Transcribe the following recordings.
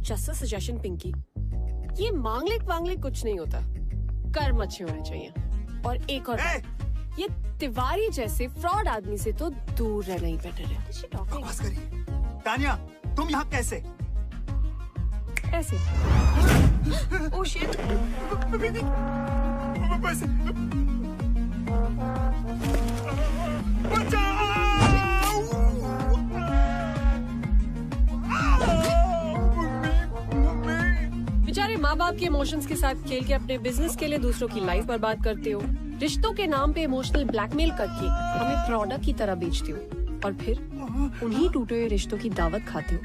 Just a suggestion Pinky, ये मांगलिक कुछ नहीं होता, कर्म अच्छे होने चाहिए। और एक और ये तिवारी जैसे फ्रॉड आदमी से तो दूर रहना ही बेटर है। बकवास करिए। तानिया, तुम यहाँ कैसे? ऐसे। Oh shit. बेचारे माँ बाप के इमोशंस के साथ खेल के अपने बिजनेस के लिए दूसरों की लाइफ बर्बाद करते हो। रिश्तों के नाम पे इमोशनल ब्लैकमेल करके हमें प्रोडक्ट की तरह बेचते हो और फिर उन्हीं टूटे हुए रिश्तों की दावत खाते हो।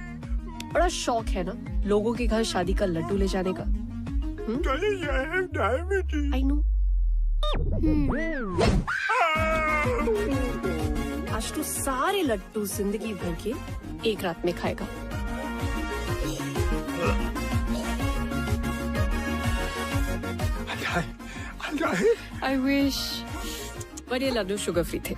बड़ा शौक है ना लोगों के घर शादी का लड्डू ले जाने का। I know. आज तो सारे लड्डू जिंदगी भर के एक रात में खाएगा। I wish, but ये लड्डू शुगर फ्री थे।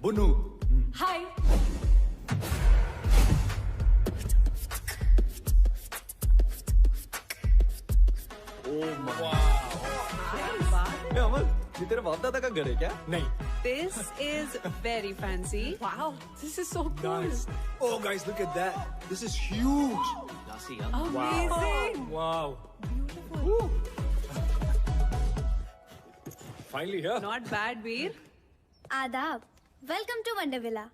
बुनू। हाय। अमल, ये तेरे बाप दादा का घर है क्या? नहीं। This is very fancy. Wow, this is so cool. Nice. Oh guys, look at that. This is huge. Amazing. Wow. Beautiful. Finally here. Not bad, Veer. आदाब, वेलकम टू वंडरविला।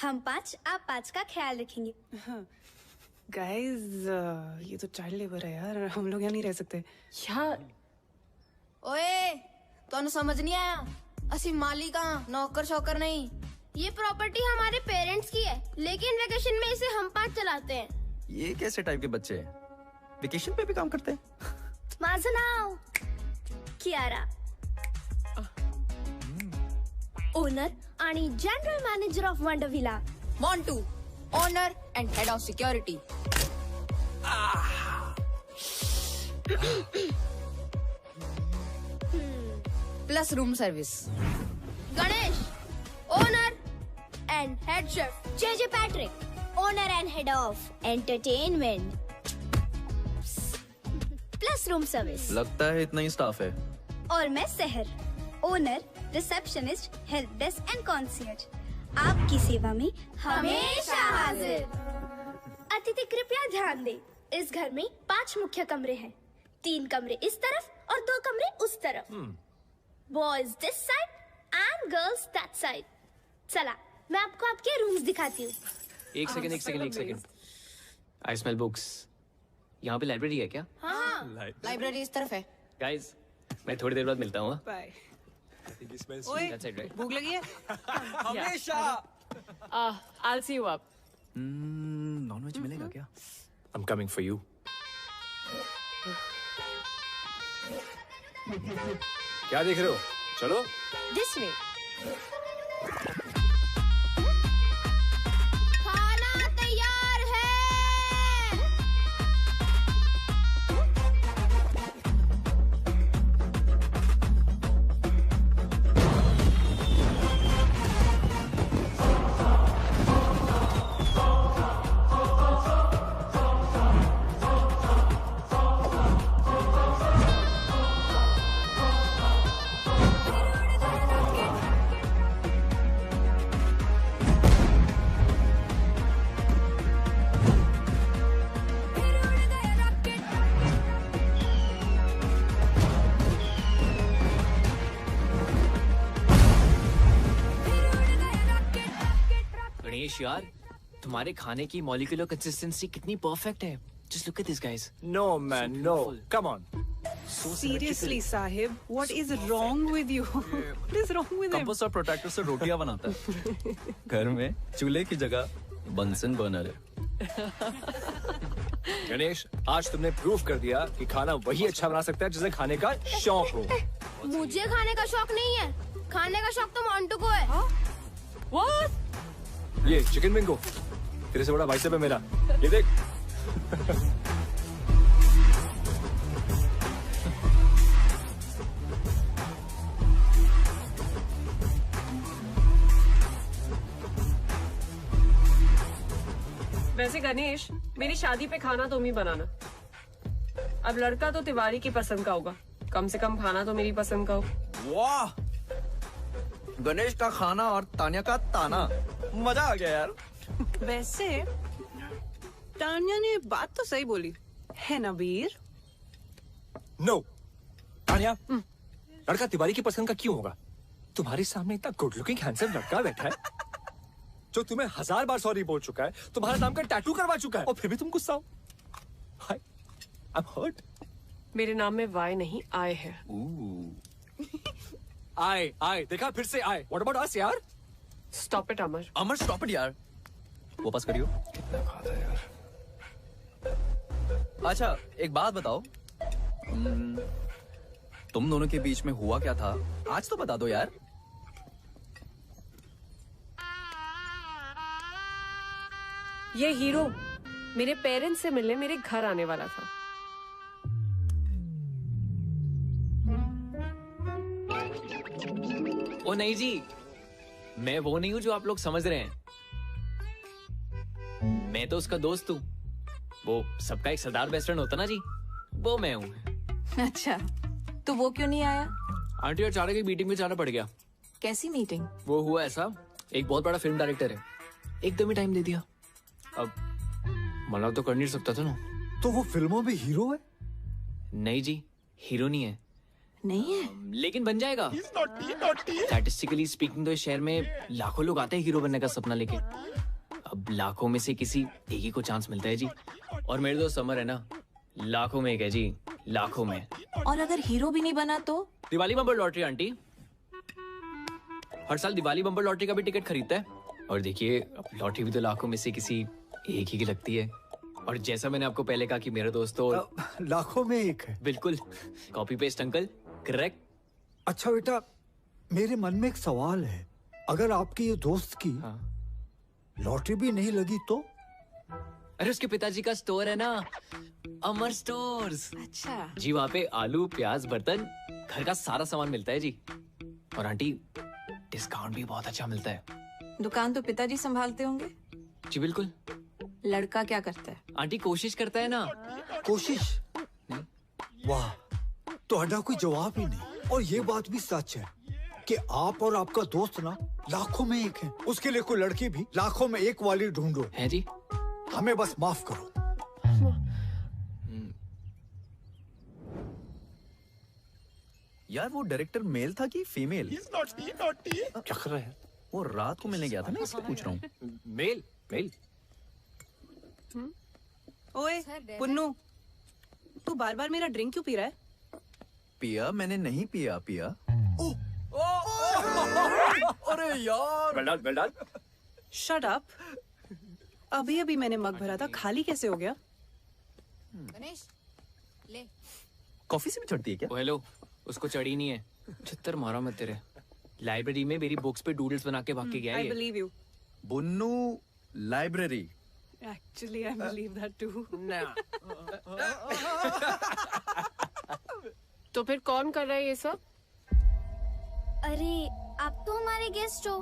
हम 5 आप 5 का ख्याल रखेंगे। Guys, ये तो चाइल्ड लेबर है यार, हम लोग यहाँ नहीं रह सकते। यार ओए, तोनु समझ नहीं आया? असि मालिक नौकर शौकर नहीं। ये प्रॉपर्टी हमारे पेरेंट्स की है, लेकिन वेकेशन में इसे हम 5 चलाते हैं। ये कैसे टाइप के बच्चे हैं? वेकेशन पे भी काम करते हैं? माझं नाव कियारा, ओनर आणि general manager of Wondervilla. Montu, owner and head of security. Plus room service. Ganesh, owner and head chef. JJ Patrick, owner and head of entertainment. Plus room service. लगता है इतना ही स्टाफ है। और मैं Sahar, owner, receptionist, help desk and concierge. आपकी सेवा में हमेशा हाजिर। अतिथि कृपया ध्यान दें, इस घर में 5 मुख्य कमरे हैं। 3 कमरे इस तरफ और 2 कमरे उस तरफ। Boys this side and girls that side. चला, मैं आपको आपके रूम्स दिखाती हूँ। एक सेकंड। I smell books. यहाँ पे लाइब्रेरी है क्या? हाँ, लाइब्रेरी इस तरफ है। गाइस, मैं थोड़ी देर बाद मिलता हूँ। बाय। That's ओए, it, right? भूख लगी है? हमेशा। I'll see you up. Nonveg मिलेगा क्या? I'm coming for you. क्या देख रहे हो? चलो। This way. खाना तैयार है। गणेश यार, तुम्हारे खाने की मॉलिक्यूलर कंसिस्टेंसी कितनी परफेक्ट है। Just look at this, guys. No man, no. Come on. Seriously, Sahib, what is wrong with you? What is wrong with him? Compost और प्रोटेक्टर से रोटियां बनाता है। घर में चूल्हे की जगह बंसन बर्नर है। गणेश, आज तुमने प्रूव कर दिया कि खाना वही अच्छा बना सकता है जिसे खाने का शौक हो। मुझे खाने का शौक नहीं है, खाने का शौक तो मोंटू को है। What? ये चिकन बिंगो, तेरे से बड़ा भाई साहब है मेरा। ये देख। वैसे गणेश, मेरी शादी पे खाना तुम ही बनाना। अब लड़का तो तिवारी की पसंद का होगा, कम से कम खाना तो मेरी पसंद का हो। वाह, गणेश का खाना और तान्या का ताना, मजा आ गया यार। वैसे तान्या ने बात तो सही बोली है ना वीर? नो, तान्या, लड़का तिवारी की पसंद का क्यों होगा? तुम्हारे सामने इतना गुड लुकिंग हैंडसम लड़का बैठा है जो तुम्हें 1000 बार सॉरी बोल चुका है, तुम्हारे नाम का टैटू करवा चुका है, और फिर भी तुम गुस्सा हो। हाय, आई एम हर्ट। मेरे नाम में वाई नहीं आए है। आए, देखा, फिर से आए। What about us यार? Stop it Amar. Amar stop it यार, वापस करियो। कितना खाता है यार। अच्छा, एक बात बताओ, तुम दोनों के बीच में हुआ क्या था? आज तो बता दो यार। ये हीरो मेरे पेरेंट्स से मिलने मेरे घर आने वाला था। ओ नहीं जी, मैं वो नहीं हूँ जो आप लोग समझ रहे हैं। मैं तो उसका दोस्त हूँ। वो सबका एक सरदार बेस्ट फ्रेंड होता ना जी, वो मैं हूँ। अच्छा, तो वो क्यों नहीं आया? आंटी और चारा की मीटिंग में जाना पड़ गया। कैसी मीटिंग? वो हुआ ऐसा, एक बहुत बड़ा फिल्म डायरेक्टर है, एकदम ही टाइम दे दिया। अब मना तो कर नहीं सकता था ना। तो वो फिल्मों में हीरो है? नहीं जी, हीरो नहीं है। नहीं है? लेकिन बन जाएगा। स्टैटिस्टिकली स्पीकिंग तो इस शहर में लाखों लोग आते हैं हीरो बनने का सपना लेके। अब लाखों में से किसी एक ही को चांस मिलता है जी। और मेरे दोस्त समर है ना, लाखों में एक है जी, लाखों में। और अगर हीरो भी नहीं बना तो? दिवाली बम्पर लॉटरी आंटी, हर साल दिवाली बम्पर लॉटरी का भी टिकट खरीदता है। और देखिए, अब लॉटरी भी तो लाखों में से किसी एक ही की लगती है। और जैसा मैंने आपको पहले कहा कि मेरे दोस्तों लाखों में एक है। बिल्कुल, कॉपी पेस्ट अंकल, करेक्ट। अच्छा बेटा, मेरे मन में एक सवाल है, अगर आपके ये दोस्त की लॉटरी भी नहीं लगी तो? अरे उसके पिताजी का स्टोर है ना, अमर स्टोर्स। अच्छा। जी वहाँ पे आलू, प्याज, बर्तन, घर का सारा सामान मिलता है जी। और आंटी डिस्काउंट भी बहुत अच्छा मिलता है। दुकान तो पिताजी संभालते होंगे। जी बिल्कुल। लड़का क्या करता है? आंटी कोशिश करता है ना। कोशिश? वाह, तो कोई जवाब ही नहीं। और ये बात भी सच है कि आप और आपका दोस्त ना लाखों में एक है। उसके लिए कोई लड़की भी लाखों में एक वाली ढूंढो। है जी। हमें बस माफ करो। यार वो डायरेक्टर मेल था कि फीमेल? क्या कर रहे हैं? वो रात को मिलने गया था ना, इसलिए पूछ रहा हूँ। मेल मेल। ओए पुन्नू, तू बार बार मेरा ड्रिंक क्यों पी रहा है? पिया मैंने नहीं पिया। पिया अरे यार। Well done. Shut up. अभी अभी मैंने मग भरा था, खाली कैसे हो गया? गणेश ले। कॉफी से भी चढ़ती है क्या? हेलो, उसको चढ़ी नहीं है। छित्तर मारा मत तेरे। लाइब्रेरी में मेरी बुक्स पे डूडल्स बना के भाग के गया आई ये। Believe you. Bunnu library. Actually I believe that too. तो फिर कौन कर रहा है ये सब? अरे आप तो हमारे गेस्ट हो,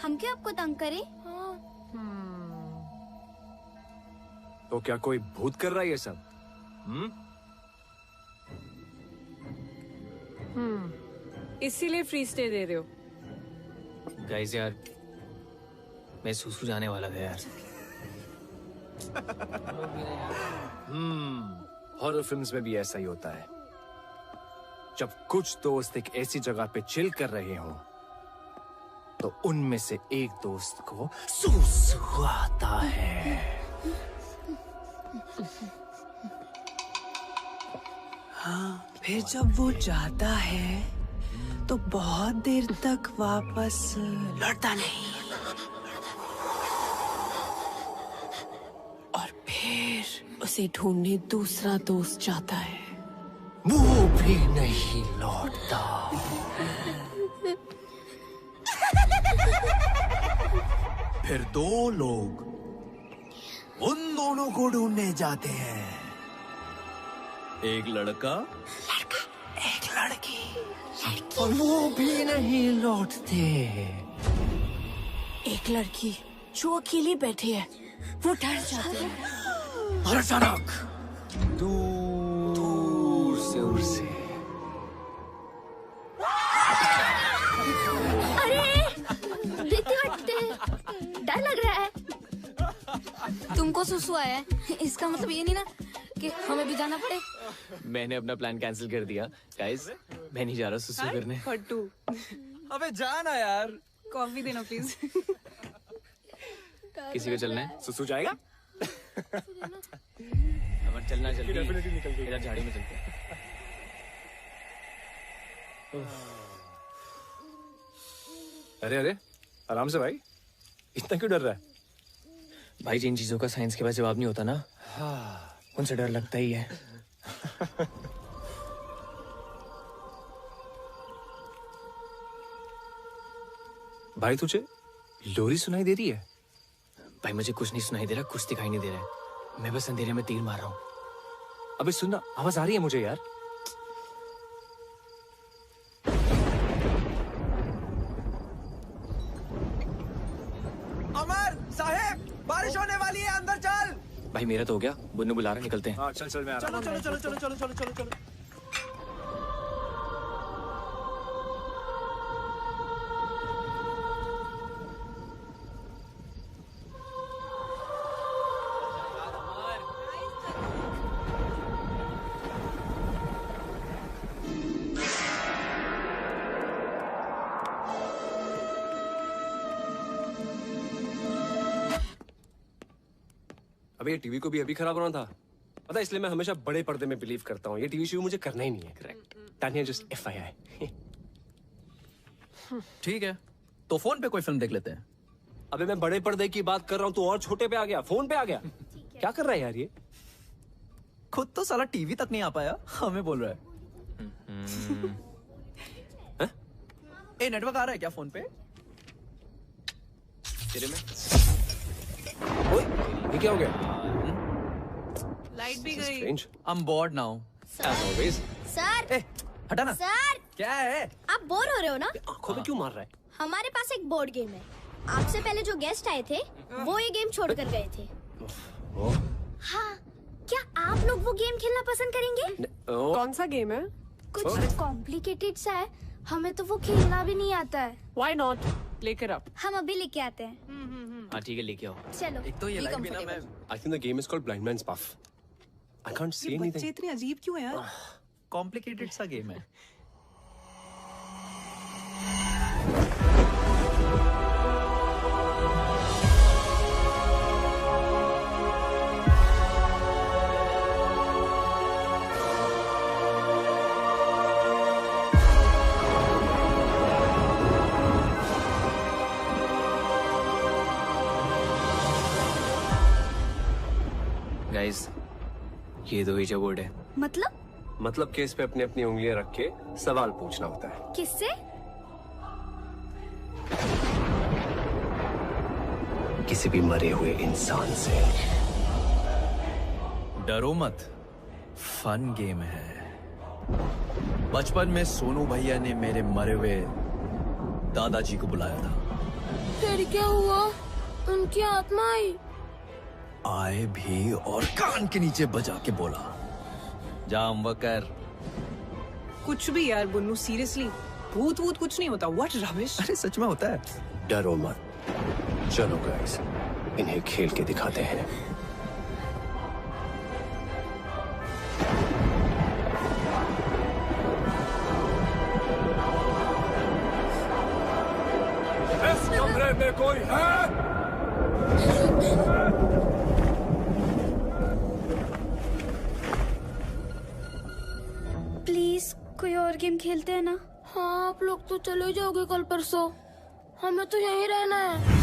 हम क्यों आपको तंग करें? तो क्या कोई भूत कर रहा है ये सब? इसीलिए फ्री स्टे दे रहे हो? गाइस यार, मैं सुसु जाने वाला था यार। हॉरर फिल्म्स में भी ऐसा ही होता है। जब कुछ दोस्त एक ऐसी जगह पे चिल कर रहे हो तो उनमें से एक दोस्त को सुसु आता है। हाँ, फिर जब वो जाता है तो बहुत देर तक वापस लौटता नहीं। और फिर उसे ढूंढने दूसरा दोस्त जाता है। वो भी नहीं लौटता। फिर दो लोग उन दोनों को ढूंढने जाते हैं। एक लड़का एक लड़की। और वो भी नहीं लौटते। एक लड़की जो अकेली बैठी है, वो डर जाती है। और अचानक दूर से उड़ से देखते हटते, डर लग रहा है। तुमको सुसु आया है, इसका मतलब ये नहीं ना कि हमें भी जाना पड़े। मैंने अपना प्लान कैंसिल कर दिया। गाइस, मैं नहीं जा रहा सुसु करने। फट्टू, अबे जाना यार। कॉफी देना प्लीज। किसी को चलना है? सुसु जाएगा? अगर चलना जल्दी, इधर झाड़ी में चलते हैं। अरे आराम से भाई, इतना क्यों डर रहा है? भाई जिन चीजों का साइंस के पास जवाब नहीं होता ना, उनसे डर लगता ही है। भाई तुझे लोरी सुनाई दे रही है? भाई मुझे कुछ नहीं सुनाई दे रहा, कुछ दिखाई नहीं दे रहा है। मैं बस अंधेरे में तीर मार रहा हूँ। अबे सुनना, आवाज आ रही है मुझे यार। अमर साहेब, बारिश होने वाली है, अंदर चल। भाई मेरा तो हो गया, बुन्नू बुला रहा, निकलते हैं। हाँ चल मैं आ रहा हूँ। चलो। अबे ये टीवी को भी अभी खराब होना था, पता है, इसलिए मैं हमेशा बड़े पर्दे में बिलीव करता हूँ। ये टीवी शो मुझे करना ही नहीं है। करेक्ट। Tania just FYI। ठीक है, तो फोन पे कोई फिल्म देख लेते हैं। अबे मैं बड़े पर्दे की बात कर रहा हूँ, तू और छोटे पे आ गया, फोन पे आ गया। क्या कर रहा है यार ये? खुद तो साला टीवी तक नहीं आ पाया, हमें बोल रहा है। ए नेटवर्क आ रहा है क्या फोन पे? तेरे में? ओए ये क्या हो गया? लाइट भी गई। Strange. I'm bored now. As always. Sir हटा ना। सर क्या है? आप बोर हो रहे हो ना? आंखों में क्यों मार रहा है? हमारे पास एक बोर्ड गेम है। आपसे पहले जो गेस्ट आए थे वो ये गेम छोड़ कर गए थे। हाँ, क्या आप लोग वो गेम खेलना पसंद करेंगे? कौन सा गेम है? कुछ कॉम्प्लिकेटेड सा है, हमें तो वो खेलना भी नहीं आता है। Why not? लेकर आप। हम अभी लेके आते हैं। हाँ ठीक है, लेके आओ। चलो। एक तो ये लाइट भी ना मैं I think the game is called Blind Man's Buff. I can't see बच्चे anything. इतने अजीब क्यों हैं यार? कॉम्प्लिकेटेड सा गेम है। गाइस, ये दो ही बोर्ड है। मतलब केस पे अपनी अपनी उंगलियां रख के सवाल पूछना होता है। किससे? किसी भी मरे हुए इंसान से। डरो मत, फन गेम है। बचपन में सोनू भैया ने मेरे मरे हुए दादाजी को बुलाया था। फिर क्या हुआ? उनकी आत्मा आई। आए भी और कान के नीचे बजा के बोला, जाम वकर। कुछ भी यार बुन्नू, सीरियसली भूत वूत कुछ नहीं होता। What rubbish. अरे सच में होता है। डरो मत, चलो गाइस, इन्हें खेल के दिखाते हैं। इस कमरे में कोई है? प्लीज कोई और गेम खेलते हैं ना? हाँ, आप लोग तो चले जाओगे कल परसों, हमें तो यहीं रहना है।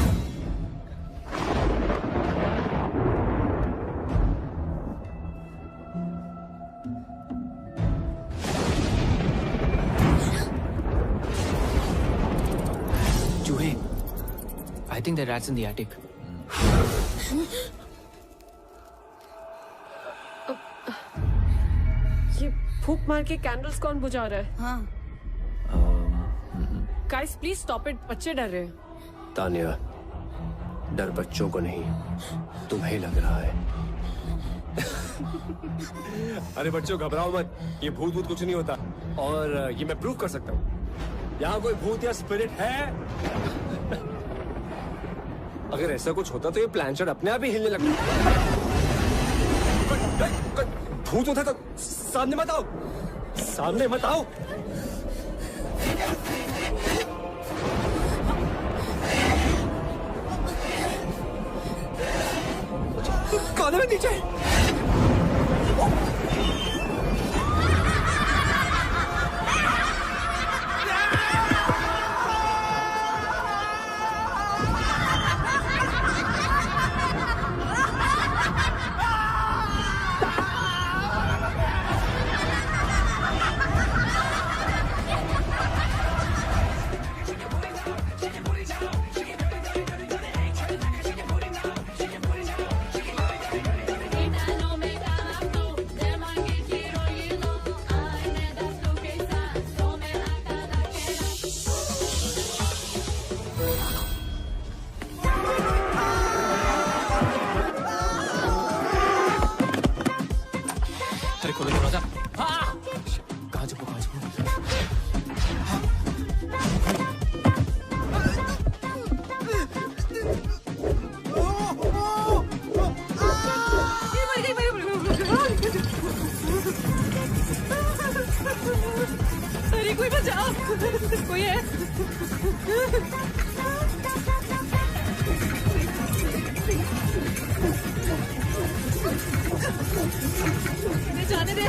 चूहे, I think the rat's in the attic. ये फूंक मार के कैंडल्स कौन बुझा रहा है? हाँ। गाइस प्लीज स्टॉप इट, बच्चे डर रहे हैं। तानिया, डर बच्चों को नहीं, तुम्हें लग रहा है। अरे बच्चों घबराओ मत, ये भूत भूत कुछ नहीं होता, और ये मैं प्रूव कर सकता हूँ। यहाँ कोई भूत या स्पिरिट है? अगर ऐसा कुछ होता तो ये प्लानचेट अपने आप ही हिलने लगता। भूत होता तो सामने मत आओ, सामने मत आओ। कोने में नीचे। अरे खोलो दरवाजा। हाँ! कहाँ छुपो, कहाँ छुपो? अरे कोई बचाओ, कोई है? जाने दे।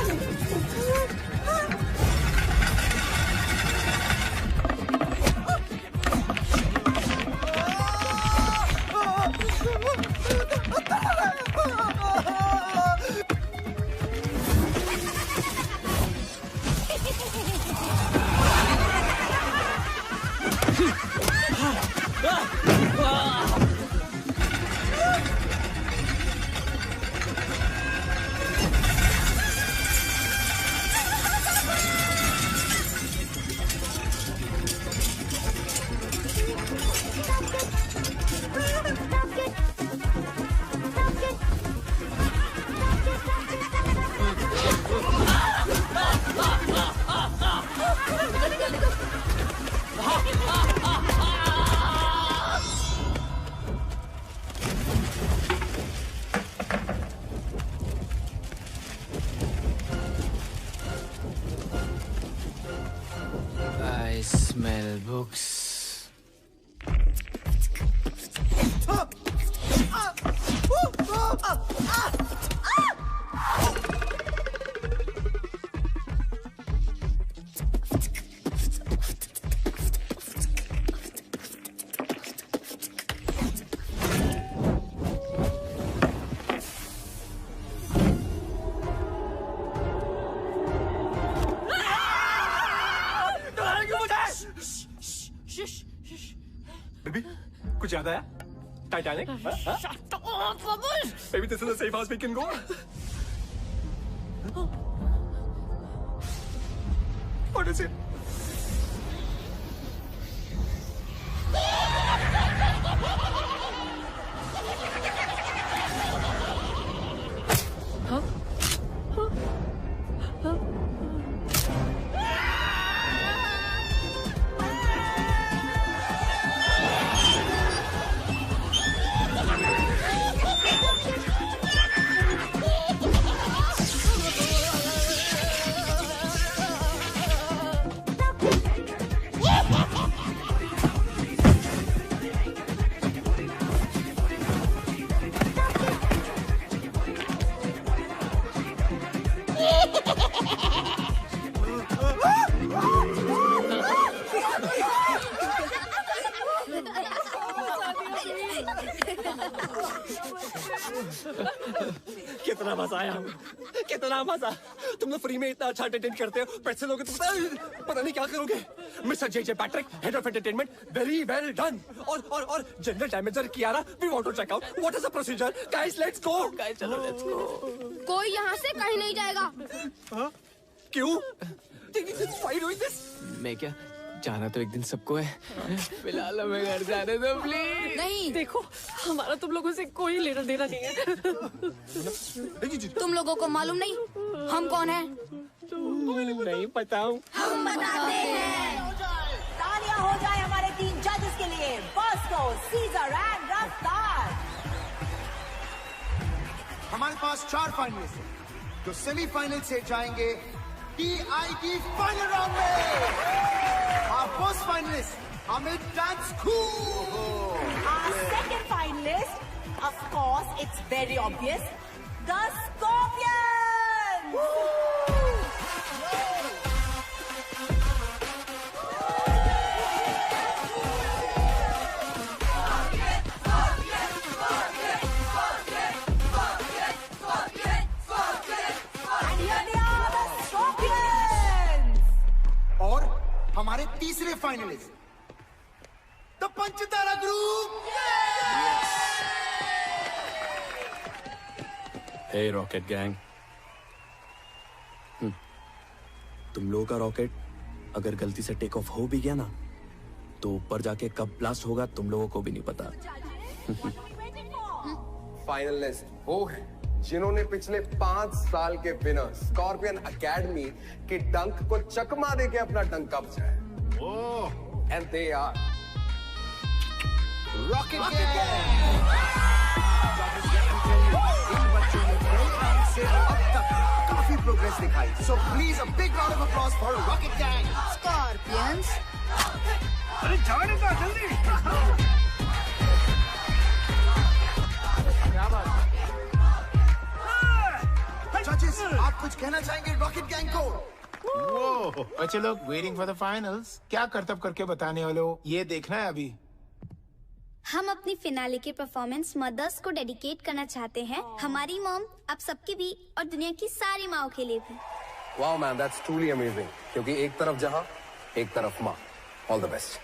smell books. बेबी कुछ याद आया? Titanic? Maybe this is the safe house we can go. What is it? कितना मजा आया, कितना मजा। तुम लोग फ्री में इतना अच्छा एंटरटेन करते हो, पैसे लोगे तो पता नहीं क्या करोगे। Mister J Patrick, head of entertainment, very well done. और general manager Kiara, we want to check out what is the procedure. Guys let's go. Guys चलो लेट्स गो। कोई यहाँ से कहीं नहीं जाएगा। क्यों? Why doing this? मैं क्या जाना तो एक दिन सबको है, फिलहाल हमें घर जाने दो प्लीज। नहीं देखो हमारा तुम लोगों से कोई लेना देना नहीं है। तुम लोगों को मालूम नहीं हम कौन हैं? नहीं पता हूँ। हम बताते हैं। तालियां हो जाए हमारे 3 जजेस के लिए, बॉस्को, सीजर एंड रफ्तार। हमारे पास 4 फाइनलिस्ट हैं जो सेमीफाइनल से जाएंगे TIT फाइनल राउंड में। Our first finalist, Amit Dance Cool. Our second finalist, of course, it's very obvious, the Scorpions. And here they are, the Scorpions. और हमारे तीसरे finalist, the Panchtara group. Hey Rocket Gang, तुम लोगों का rocket अगर गलती से टेक ऑफ हो भी गया ना, तो ऊपर जाके कब ब्लास्ट होगा तुम लोगों को भी नहीं पता। फाइनलिस्ट वो है जिन्होंने पिछले 5 साल के विनर स्कॉर्पियन एकेडमी के डंक को चकमा देके अपना डंका बचाया। And they are Rocket Gang. इन बच्चों ने से अब तक काफी प्रोग्रेस दिखाई। So please a big round of applause for Rocket Gang. Scorpions. अरे जाने का जल्दी। क्या बात? जजेस, आप कुछ कहना चाहेंगे रॉकेट गैंग को? वो बच्चे लोग वेटिंग फॉर द फाइनल्स, क्या करतब करके बताने वाले हो, ये देखना है अभी। हम अपनी फिनाले के परफॉर्मेंस मदर्स को डेडिकेट करना चाहते हैं। हमारी मॉम, आप सबकी भी और दुनिया की सारी माओ के लिए भी। Wow man, that's truly amazing. क्योंकि एक तरफ जहां, एक तरफ मां। All the best.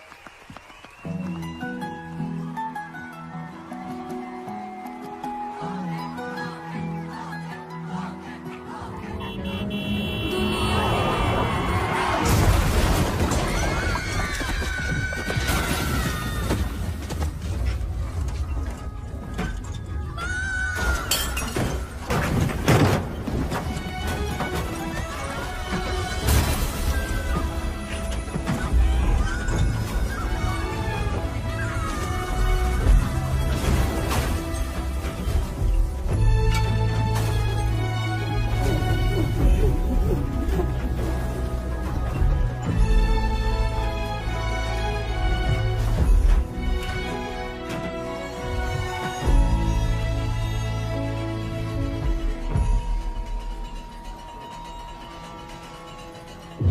तुम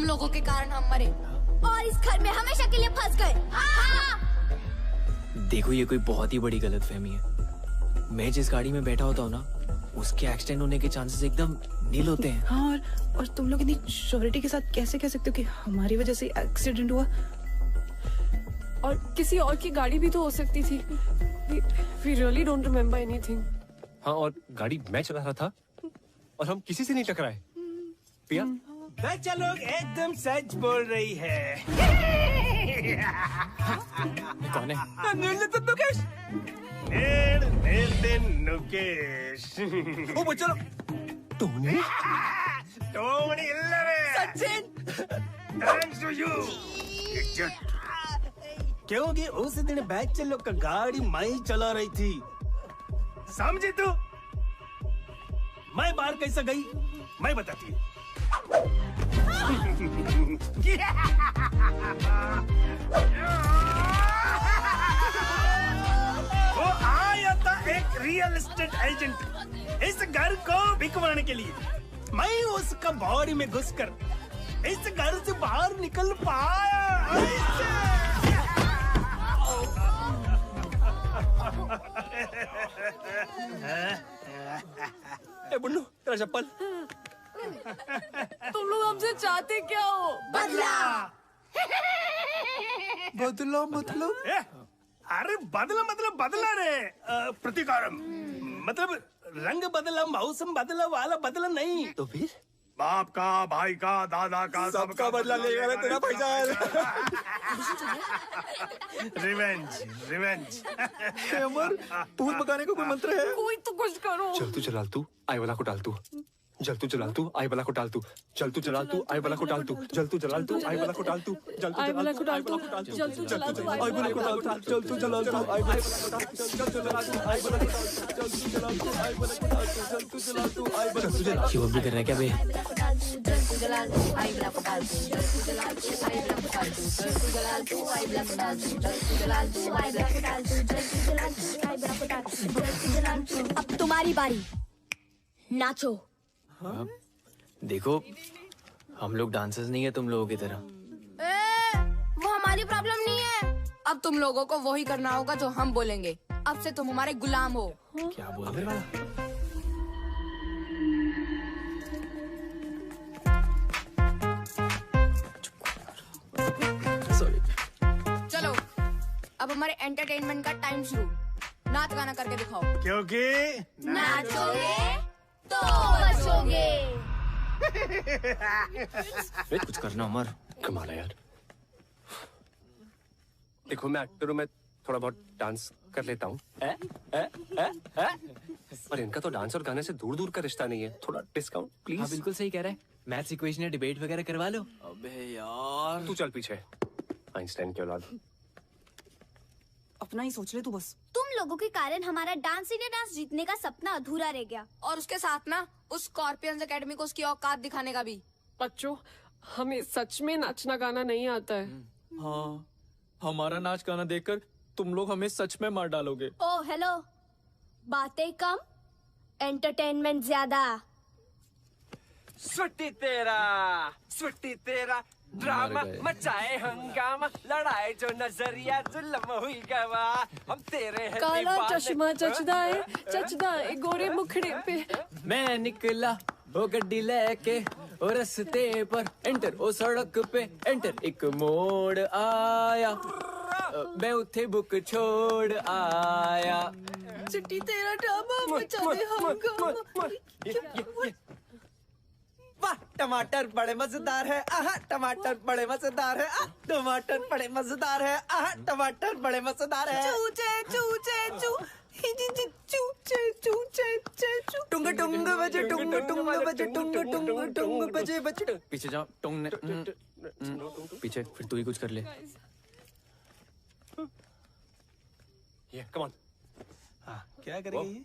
लोगों के कारण हम मरे और इस घर में हमेशा के लिए फंस गए। देखो ये कोई बहुत ही बड़ी गलतफहमी है। मैं जिस गाड़ी में बैठा होता हूँ ना, उसके एक्सीडेंट होने के चांसेस एकदम नील होते हैं। हाँ, और तुम लोग इतनी श्योरिटी के साथ कैसे कह सकते हो कि हमारी वजह से एक्सीडेंट हुआ? और किसी और की गाड़ी भी तो हो सकती थी। We really don't remember anything. हाँ, और गाड़ी मैं चला रहा था और हम किसी से नहीं टकराए। पिया? बच्चा लोग एकदम सच बोल रही है। कौन है? नुकेश। नुकेश। ओ बच्चा लोग। टोनी? टोनी इल्लरे। सचिन। Thanks to you. क्योंकि उस दिन बच्चे लोग का गाड़ी मैं ही चला रही थी। समझी तू? मैं बाहर कैसे गई? मैं बताती हूँ। वो आया था एक रियल एस्टेट एजेंट इस घर को बिकवाने के लिए। मैं उसका बॉडी में घुसकर इस घर से बाहर निकल पाया। ए बुन्नू, तेरा चप्पल। तुम लोग हमसे चाहते क्या हो? बदला। बदला मतलब? अरे बदला मतलब बदला रे। प्रतिकारम मतलब रंग बदला, मौसम बदला वाला बदला नहीं। तो फिर? बाप का, भाई का, दादा का, सबका बदला लेगा ना तेरा भाईजान। Revenge, revenge. अमर, भूत भगाने का कोई मंत्र है? कोई तो कुछ करो। चल तू जलाल तू, आई वाला को डाल तू। जल तू जलाल तू, आई वाला को डाल तू। चल तू जलाल तू, आई वाला को डाल तू। जल तू जलाल तू, आई वाला को डाल तू। जल तू जलाल तू, आई वाला को डाल तू। जल तू जलाल तू, आई वाला को डाल तू। जल तू जलाल तू, आई वाला को डाल तू। जल तू जलाल तू, आई वाला को डाल तू। जल तू जलाल तू, आई वाला को डाल तू। जल तू जलाल तू, आई वाला को डाल तू। ये वो भी कर रहा है क्या बे? अब तुम्हारी बारी, नाचो। देखो, हम लोग डांसर्स नहीं है तुम लोगों की तरह। वो हमारी प्रॉब्लम नहीं है। अब तुम लोगों को वही करना होगा जो हम बोलेंगे। अब से तुम हमारे गुलाम हो। क्या बोल रहे हो? चलो, अब हमारे एंटरटेनमेंट का टाइम शुरू। नाच गाना करके दिखाओ। क्योंकि नाचोगे तो बचोगे। कुछ करना अमर। कमाल है यार। देखो मैं एक्टर हूँ, मैं थोड़ा बहुत डांस कर लेता हूँ। पर इनका तो डांस और गाने से दूर दूर का रिश्ता नहीं है। थोड़ा डिस्काउंट प्लीज। हाँ बिल्कुल सही कह रहा है। मैथ्स इक्वेशन या डिबेट वगैरह करवा लो। अबे यार तू चल पीछे, आइंस्टाइन की औलाद। अपना ही सोच ले तू बस। तुम लोगों के कारण हमारा डांस इंडिया डांस जीतने का सपना अधूरा रह गया। और उसके साथ ना उस स्कॉर्पियंस एकेडमी को उसकी औकात दिखाने का भी। बच्चों, हमें सच में नाचना गाना नहीं आता है। हाँ, हमारा नाच गाना देखकर तुम लोग हमें सच में मार डालोगे। ओ हेलो, बातें कम, एंटरटेनमेंट ज्यादा। सुट्टी तेरा ड्रामा मचाए हंगामा, लड़ाई जो नजरिया जुल्म हुई गवा, हम तेरे हैं काला दीवाने। चश्मा चचदा है गोरे मुखड़े पे। मैं निकला वो गड्डी लेके ओ रस्ते पर एंटर ओ सड़क पे एंटर एक मोड़ आया, मैं उठे बुक छोड़ आया। चिट्टी तेरा ड्रामा मचाए हंगामा। वाह टमाटर बड़े मजेदार है, आहा टमाटर बड़े मजेदार है, आह टमाटर बड़े मजेदार है, आहा टमाटर बड़े मजेदार है। चूचे चूचे चू टुंग टुंग बजे टुंग टुंग बजे टुंग टुंग टुंग बजे बजे। पीछे जाओ टोंग ने पीछे, फिर तू ही कुछ कर ले। ये कम ऑन। क्या करेगी?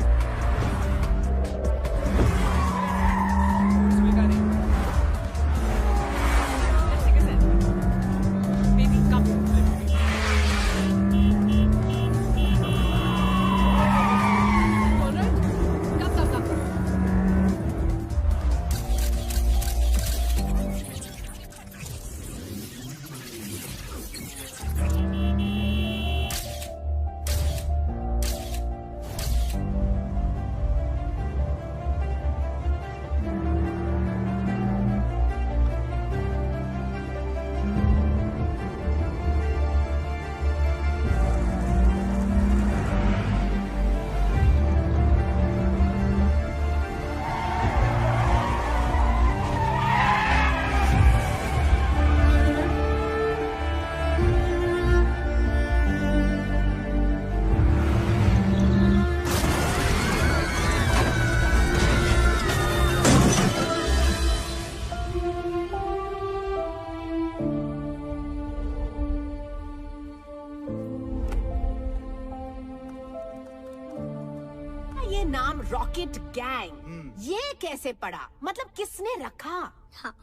नाम रॉकेट गैंग ये कैसे पड़ा? मतलब किसने रखा? हाँ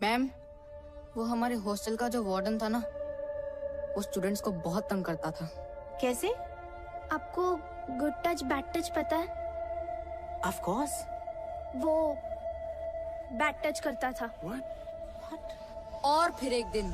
मैम, वो हमारे हॉस्टल का जो वार्डन था ना, वो स्टूडेंट्स को बहुत तंग करता था। कैसे? आपको गुड टच बैड टच पता है? Of course. वो बैड टच करता था। और फिर एक दिन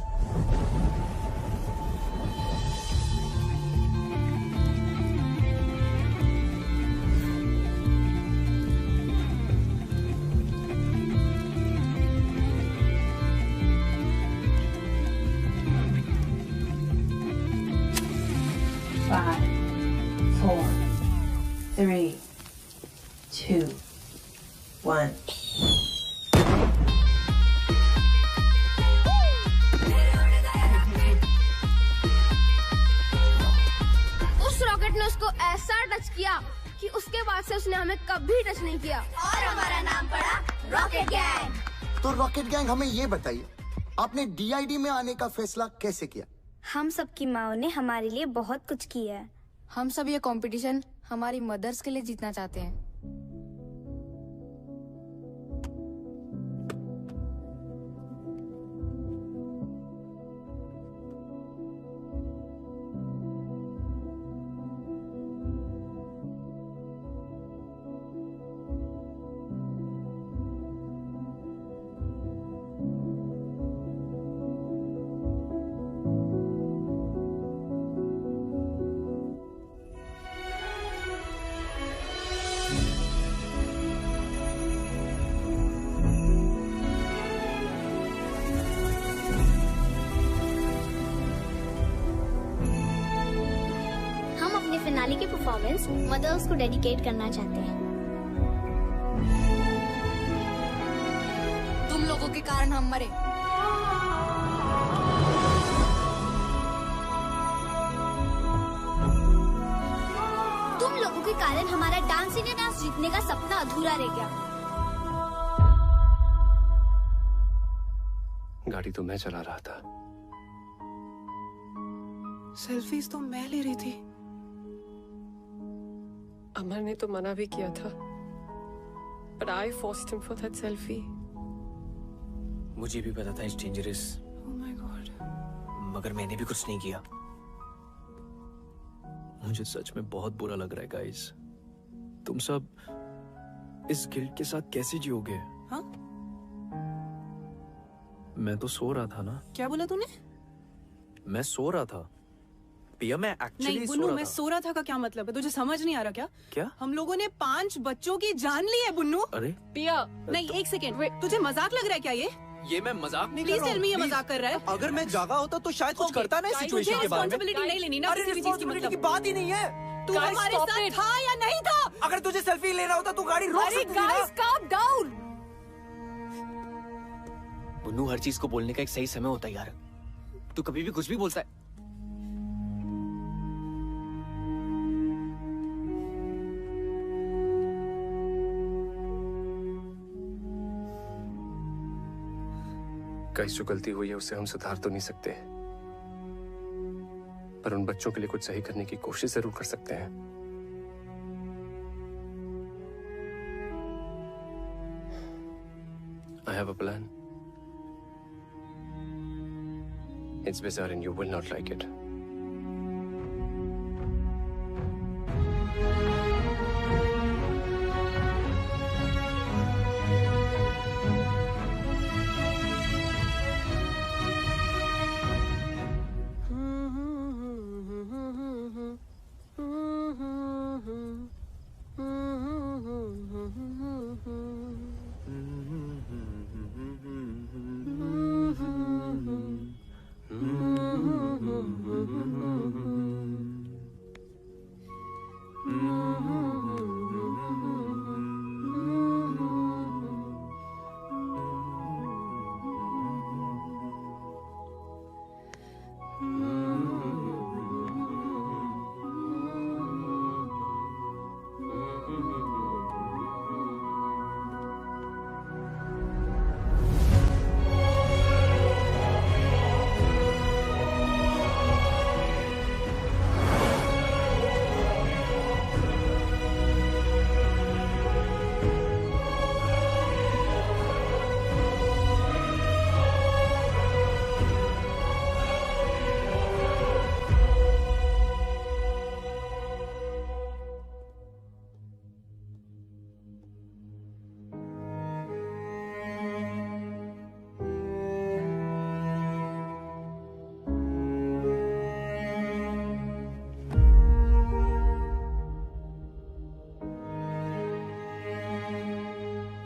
Five, 4, 3, 2, 1. उस रॉकेट ने उसको ऐसा टच किया कि उसके बाद से उसने हमें कभी टच नहीं किया और हमारा नाम पड़ा रॉकेट गैंग। तो रॉकेट गैंग, हमें ये बताइए, आपने DID में आने का फैसला कैसे किया? हम सबकी माओ ने हमारे लिए बहुत कुछ किया है। हम सब ये कंपटीशन हमारी मदर्स के लिए जीतना चाहते हैं। फिनाले की परफॉर्मेंस मदर्स को डेडिकेट करना चाहते हैं। तुम लोगों के कारण हम मरे। तुम लोगों के कारण हमारा डांस इंडिया डांस जीतने का सपना अधूरा रह गया। गाड़ी तो मैं चला रहा था। सेल्फीज तो मैं ले रही थी। अमर ने तो मना भी किया था, but I forced him for that selfie. मुझे भी पता था it's dangerous. Oh my God. मगर मैंने भी कुछ नहीं किया। मुझे सच में बहुत बुरा लग रहा है गाइस। तुम सब इस गिल्ट के साथ कैसे जियोगे? हाँ? मैं तो सो रहा था ना। क्या बोला तूने? मैं सो रहा था पिया, मैं एक्चुअली नहीं बुन्नू, मैं सो रहा था का क्या मतलब है? तुझे समझ नहीं आ रहा क्या? क्या? हम लोगों ने 5 बच्चों की जान ली है बुन्नू। अरे पिया, नहीं एक सेकेंड, तुझे मजाक लग रहा है क्या ये मैं मजाक नहीं कर प्लीज रहा हूँ। टेल मी ये मजाक कर रहा है? अगर मैं जागा होता तो शायद कुछ करता ना इस सिचुएशन के बारे में। रिस्पांसिबिलिटी नहीं लेनी ना अरे किसी भी चीज की, रिस्पांसिबिलिटी की मतलब बात ही नहीं है। तू हमारे साथ था या नहीं था? अगर तुझे सेल्फी लेना होता तो गाड़ी रोक सकती थी ना। Guys calm down. बुन्नू, हर चीज को बोलने का एक सही समय होता है यार। तू कभी भी कुछ भी बोलता है। गाइस, जो गलती हुई है उसे हम सुधार तो नहीं सकते, पर उन बच्चों के लिए कुछ सही करने की कोशिश जरूर कर सकते हैं। I have a plan. It's bizarre and you will not like it.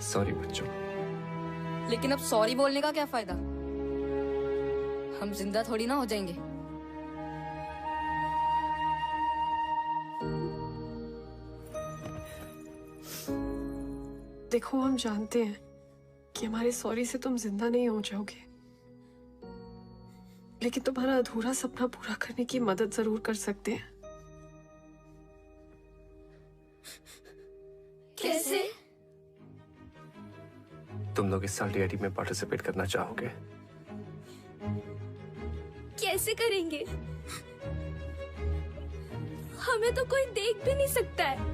Sorry बच्चों। लेकिन अब सॉरी बोलने का क्या फायदा? हम जिंदा थोड़ी ना हो जाएंगे। देखो, हम जानते हैं कि हमारे सॉरी से तुम जिंदा नहीं हो जाओगे, लेकिन तुम्हारा अधूरा सपना पूरा करने की मदद जरूर कर सकते हैं। कैसे? तुम लोग इस साल DID में पार्टिसिपेट करना चाहोगे? कैसे करेंगे? हमें तो कोई देख भी नहीं सकता है।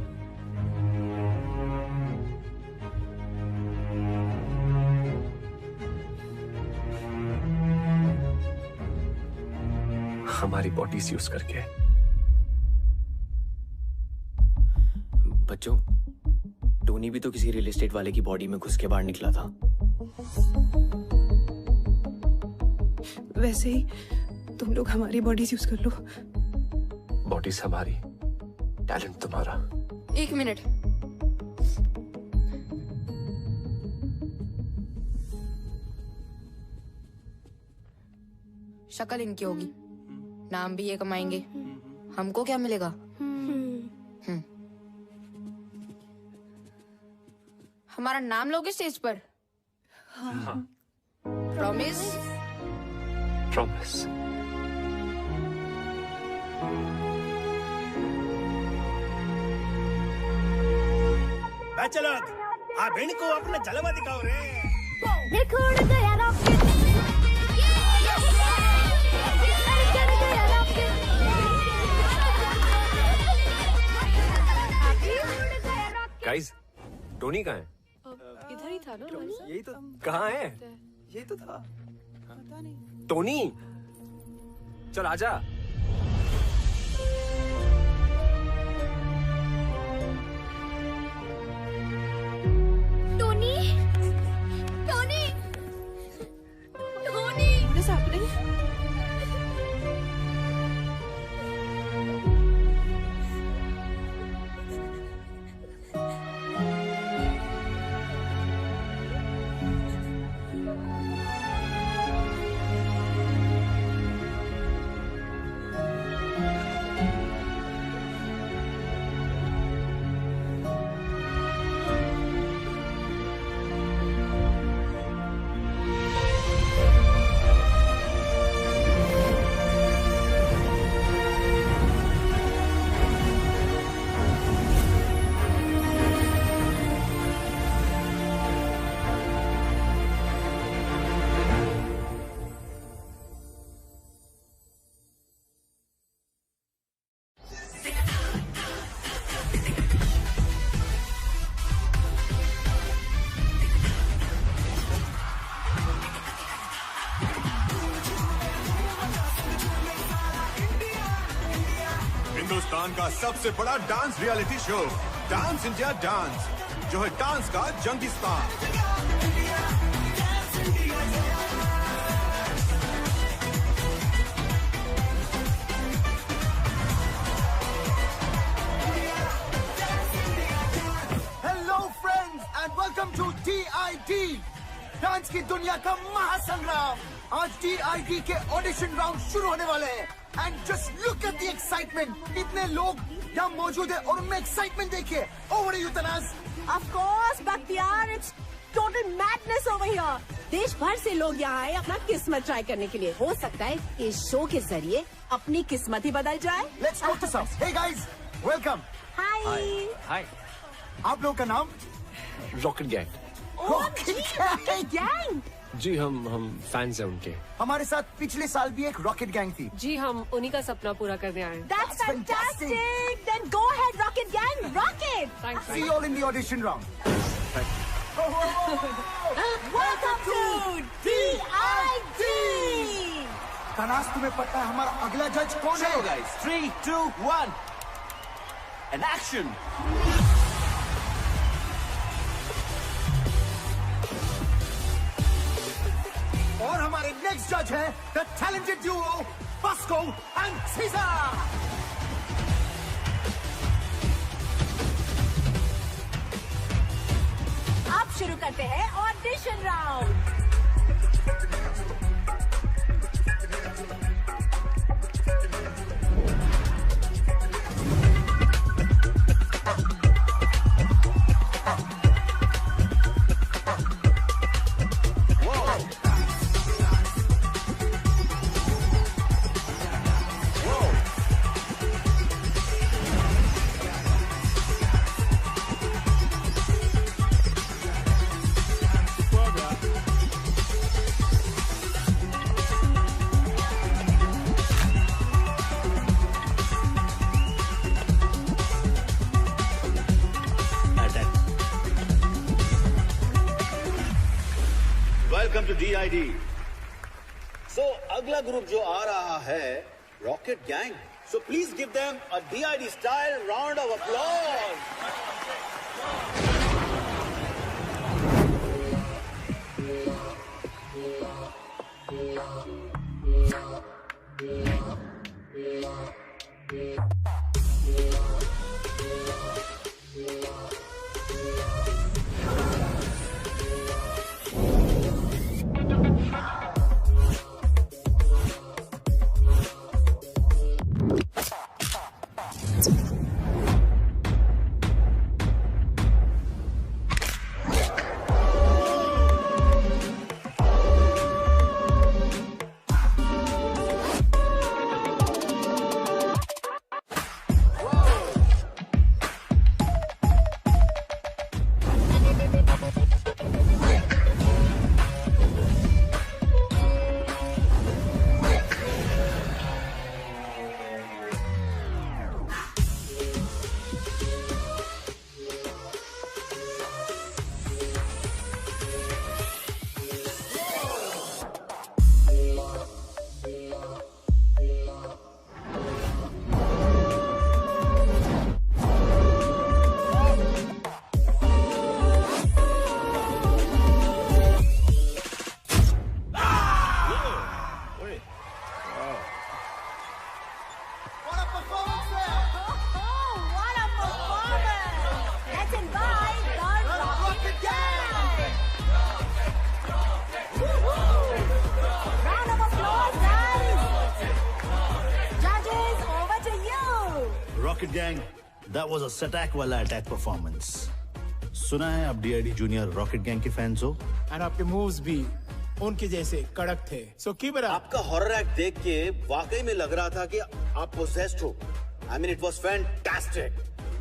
हमारी बॉडीज यूज करके। बच्चों, टोनी भी तो किसी रियल एस्टेट वाले की बॉडी में घुस के बाहर निकला था। वैसे ही तुम लोग हमारी बॉडीज यूज कर लो। बॉडीज हमारी, टैलेंट तुम्हारा। 1 मिनट। शक्ल इनकी होगी, नाम भी ये कमाएंगे, हमको क्या मिलेगा? हमारा नाम लोगे स्टेज पर? हाँ। प्रॉमिस? प्रॉमिस। चलो, आप इनको अपना जलवा दिखाओ रे। देखो उड़ गया रॉकेट। गाइस, टोनी कहाँ है? इधर ही था ना? यही तो। कहाँ है? यही तो था। टोनी, चल आजा। Tony, Tony, Tony. What is happening? Hindustan का सबसे बड़ा dance reality show dance India dance, जो है डांस का जंगिस्तान। Hello friends and welcome to DID, dance की दुनिया का महासंग्राम। आज DID के ऑडिशन राउंड शुरू होने वाले हैं and just look at the excitement. इतने लोग यहाँ मौजूद है और उनमें एक्साइटमेंट देखिए। Over you Tanaz. Of course, Bakhtiar, it's total madness over here. देश भर से लोग यहाँ आए अपना किस्मत ट्राई करने के लिए। हो सकता है इस शो के जरिए अपनी किस्मत ही बदल जाए। Let's go to some. Hey guys, welcome. Hi. हाय। आप लोगों का नाम? Rocket Gang. Rocket Gang? जी, हम फैंस हैं उनके। हमारे साथ पिछले साल भी एक रॉकेट गैंग थी। जी, हम उन्हीं का सपना पूरा करने आए हैं। That's fantastic. Then go ahead, Rocket Gang. Rocket. Thanks. See you all in the audition round. Welcome to DID. Tanaz, तुम्हें पता है हमारा अगला जज कौन है? guys, 3, 2, 1 and action. और हमारे नेक्स्ट जज है the talented duo Bosco and Caesar. अब शुरू करते हैं audition round. Welcome to DID। So अगला ग्रुप जो आ रहा है rocket gang. So please give them a DID style round of applause. Rocket gang, that was a सटैक वाला अटैक परफॉर्मेंस। सुना है आप DID जूनियर रॉकेट गैंग के फैंस हो, और आपके मूव्स भी उनके जैसे कड़क थे। So keep it up. आपका हॉरर एक्ट देख के वाकई में लग रहा था कि आप पोसेस्ड हो। I mean it was fantastic।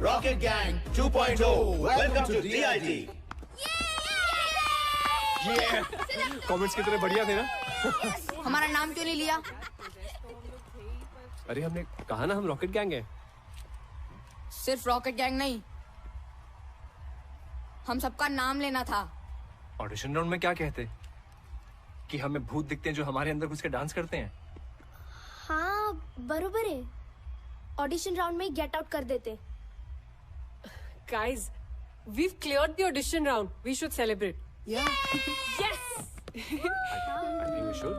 Rocket gang 2.0 welcome to DID। Comments कितने बढ़िया थे ना। हमारा नाम क्यों नहीं लिया? अरे हमने कहा ना हम रॉकेट गैंग है। सिर्फ रॉकेट गैंग नहीं, हम सबका नाम लेना था। ऑडिशन राउंड में क्या कहते कि हमें भूत दिखते हैं जो हमारे अंदर घुस के डांस करते हैं। हाँ बरोबर है, ऑडिशन राउंड में गेट आउट कर देते। Guys, we've cleared the audition round. We should celebrate. Yeah. Yes. I think we should.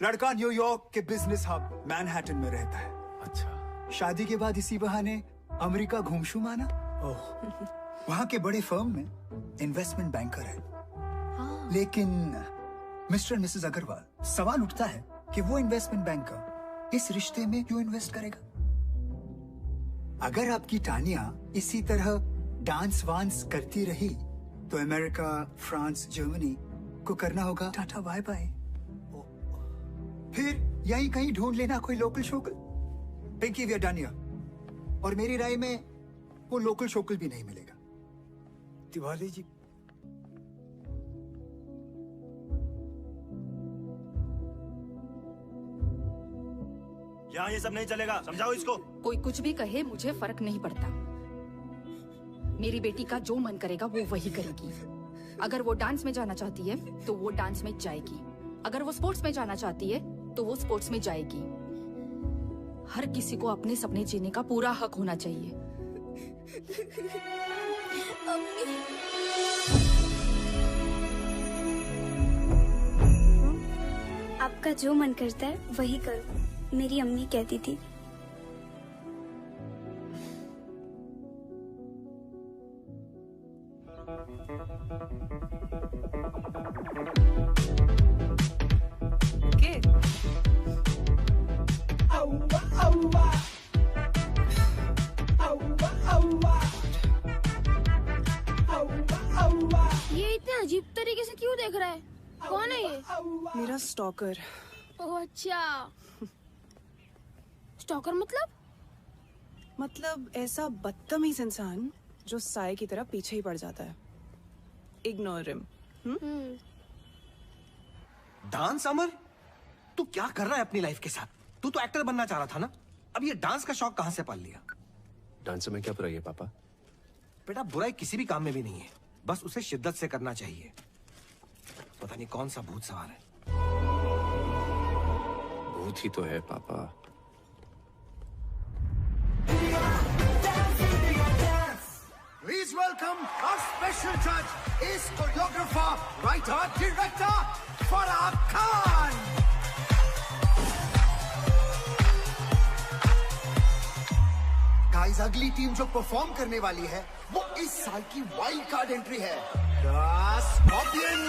लड़का न्यूयॉर्क के बिजनेस हब मैनहट्टन में रहता है। अच्छा। शादी के बाद इसी बहाने अमेरिका घूमशू माना। वहाँ के बड़े फर्म में इन्वेस्टमेंट बैंकर है। लेकिन मिस्टर मिसेस अग्रवाल, सवाल उठता है कि वो इन्वेस्टमेंट बैंकर इस रिश्ते में क्यों इन्वेस्ट करेगा? अगर आपकी टानिया इसी तरह डांस वांस करती रही तो अमेरिका, फ्रांस, जर्मनी को करना होगा टाटा बाय बाय। फिर यहीं कहीं ढूंढ लेना कोई लोकल शोकल। Pinky we are done here. और मेरी राय में वो लोकल शोकल भी नहीं मिलेगा। तिवारी जी, यहाँ ये सब नहीं चलेगा, समझाओ इसको। कोई कुछ भी कहे मुझे फर्क नहीं पड़ता। मेरी बेटी का जो मन करेगा वो वही करेगी। अगर वो डांस में जाना चाहती है तो वो डांस में जाएगी, अगर वो स्पोर्ट्स में जाना चाहती है तो वो स्पोर्ट्स में जाएगी। हर किसी को अपने सपने जीने का पूरा हक होना चाहिए। आपका जो मन करता है वही करो, मेरी अम्मी कहती थी। Okay. ये इतने अजीब तरीके से क्यों देख रहा है? कौन है ये? मेरा स्टॉकर। ओह अच्छा। स्टॉकर मतलब ऐसा बदतमीज इंसान जो साए की तरह पीछे ही पड़ जाता है। Ignore him. डांस अमर, तू क्या कर रहा है अपनी लाइफ के साथ? तू तो एक्टर बनना चाह रहा था ना? अब ये डांस का शौक कहां से पाल लिया? डांस में क्या बुराई है पापा? बेटा बुराई किसी भी काम में भी नहीं है, बस उसे शिद्दत से करना चाहिए। पता नहीं कौन सा भूत सवार है। भूत ही तो है पापा। Please welcome our special judge, is choreographer, writer, director, Farah Khan. Guys, अगली टीम जो परफॉर्म करने वाली है वो इस साल की वाइल्ड कार्ड एंट्री है, The Scorpions.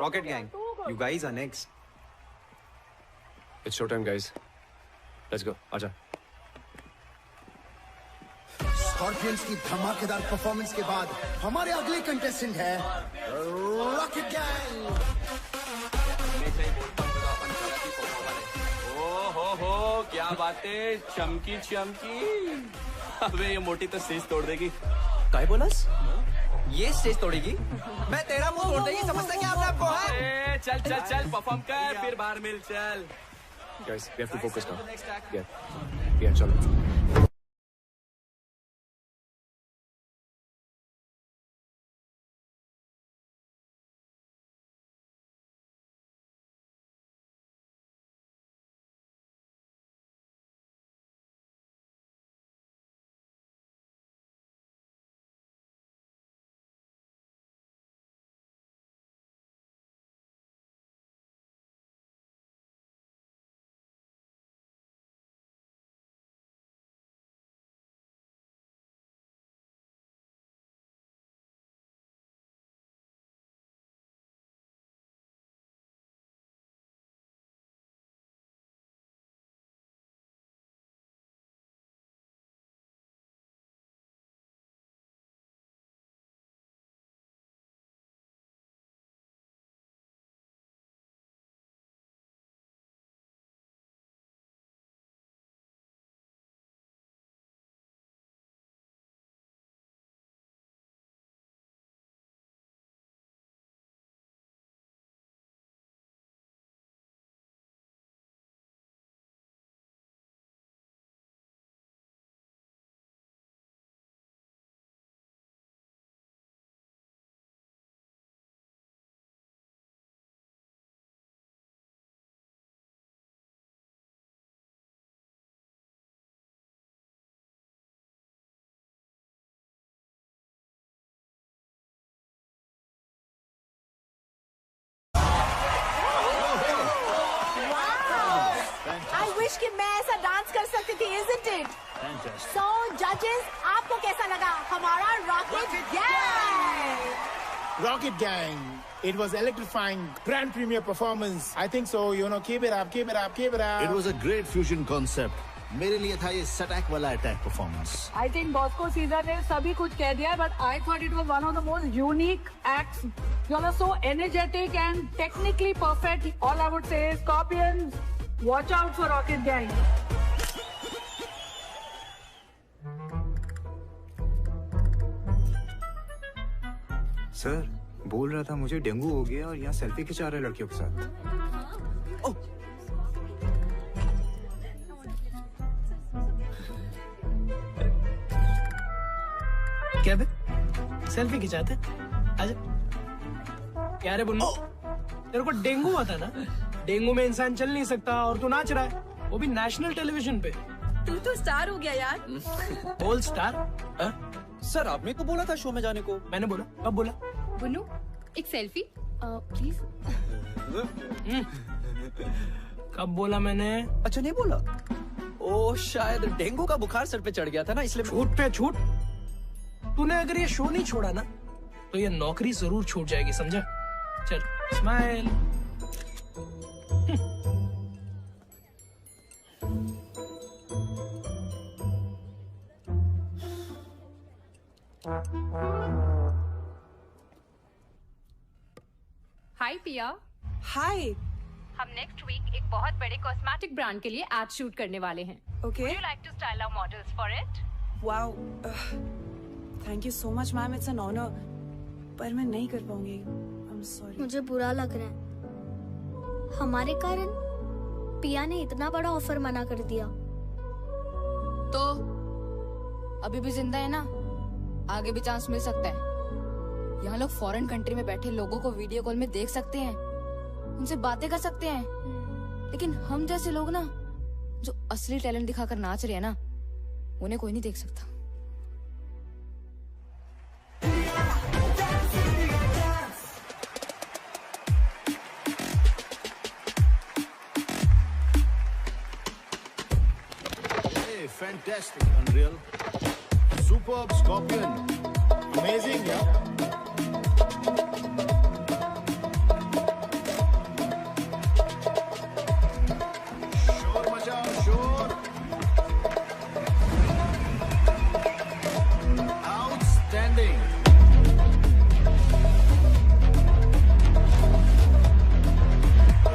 Rocket Gang, you guys are next. It's showtime, guys. Let's go. आजा. स्कॉर्पियंस की धमाकेदार परफॉर्मेंस के बाद हमारे अगले कंटेस्टेंट है रॉकेट गैंग। हो क्या बातें, चमकी चमकी। अबे ये मोटी तो स्टेज तोड़ देगी। काय बोलस? ये स्टेज तोड़ेगी? मैं तेरा मुंह तोड़ देगी, समझता क्या अपने आप को है? चल चल चल परफॉर्म कर, फिर बाहर मिल चल। Guys, we have to focus now. Yeah, चलो. Fantastic. So judges, आपको कैसा लगा हमारा rocket gang? Rocket Gang. It was electrifying, grand premiere performance. I think so. Keep it up, keep it up, keep it up. It was a great fusion concept. मेरे लिए था ये सटैक वाला attack performance. I think Bosco Caesar ने सभी कुछ कह दिया, but I thought it was one of the most unique acts. You know, so energetic and technically perfect. All I would say is, Scorpions, watch out for Rocket Gang. Sir बोल रहा था मुझे dengue हो गया और यहाँ selfie खिंचा रहे लड़कियों के साथ. क्या बे? सेल्फी खिंचाते? आजा. क्या रे बुन्नू? तेरे को डेंगू हुआ था ना? डेंगू में इंसान चल नहीं सकता और तू नाच रहा है, वो भी नेशनल टेलीविजन पे. तू तो स्टार हो गया यार. All star? सर आपने तो बोला था शो में जाने को. मैंने बोला. कब बोला? बुन्नू एक सेल्फी प्लीज. कब बोला मैंने? अच्छा नहीं बोला. ओ शायद डेंगू का बुखार सर पे चढ़ गया था ना, इसलिए. छूट पे छूट. तूने अगर ये शो नहीं छोड़ा ना तो ये नौकरी जरूर छूट जाएगी, समझा? चल स्माइल. हाय पिया. हाय. हम नेक्स्ट वीक एक बहुत बड़े कॉस्मेटिक ब्रांड के लिए एड शूट करने वाले हैं. Okay. Would you like to style our models for it? Wow. Thank you so much, ma'am. It's an honor. पर मैं नहीं कर पाऊंगी. I'm sorry. मुझे बुरा लग रहा है. हमारे कारण पिया ने इतना बड़ा ऑफर मना कर दिया. तो अभी भी जिंदा है ना, आगे भी चांस मिल सकता है. यहाँ लोग फॉरेन कंट्री में बैठे लोगों को वीडियो कॉल में देख सकते हैं, उनसे बातें कर सकते हैं. लेकिन हम जैसे लोग ना, जो असली टैलेंट दिखाकर नाच रहे हैं ना, उन्हें कोई नहीं देख सकता. Hey, fantastic, Unreal. Superb, Scorpion. Amazing, yeah. शोर मचाओ, शोर. Outstanding.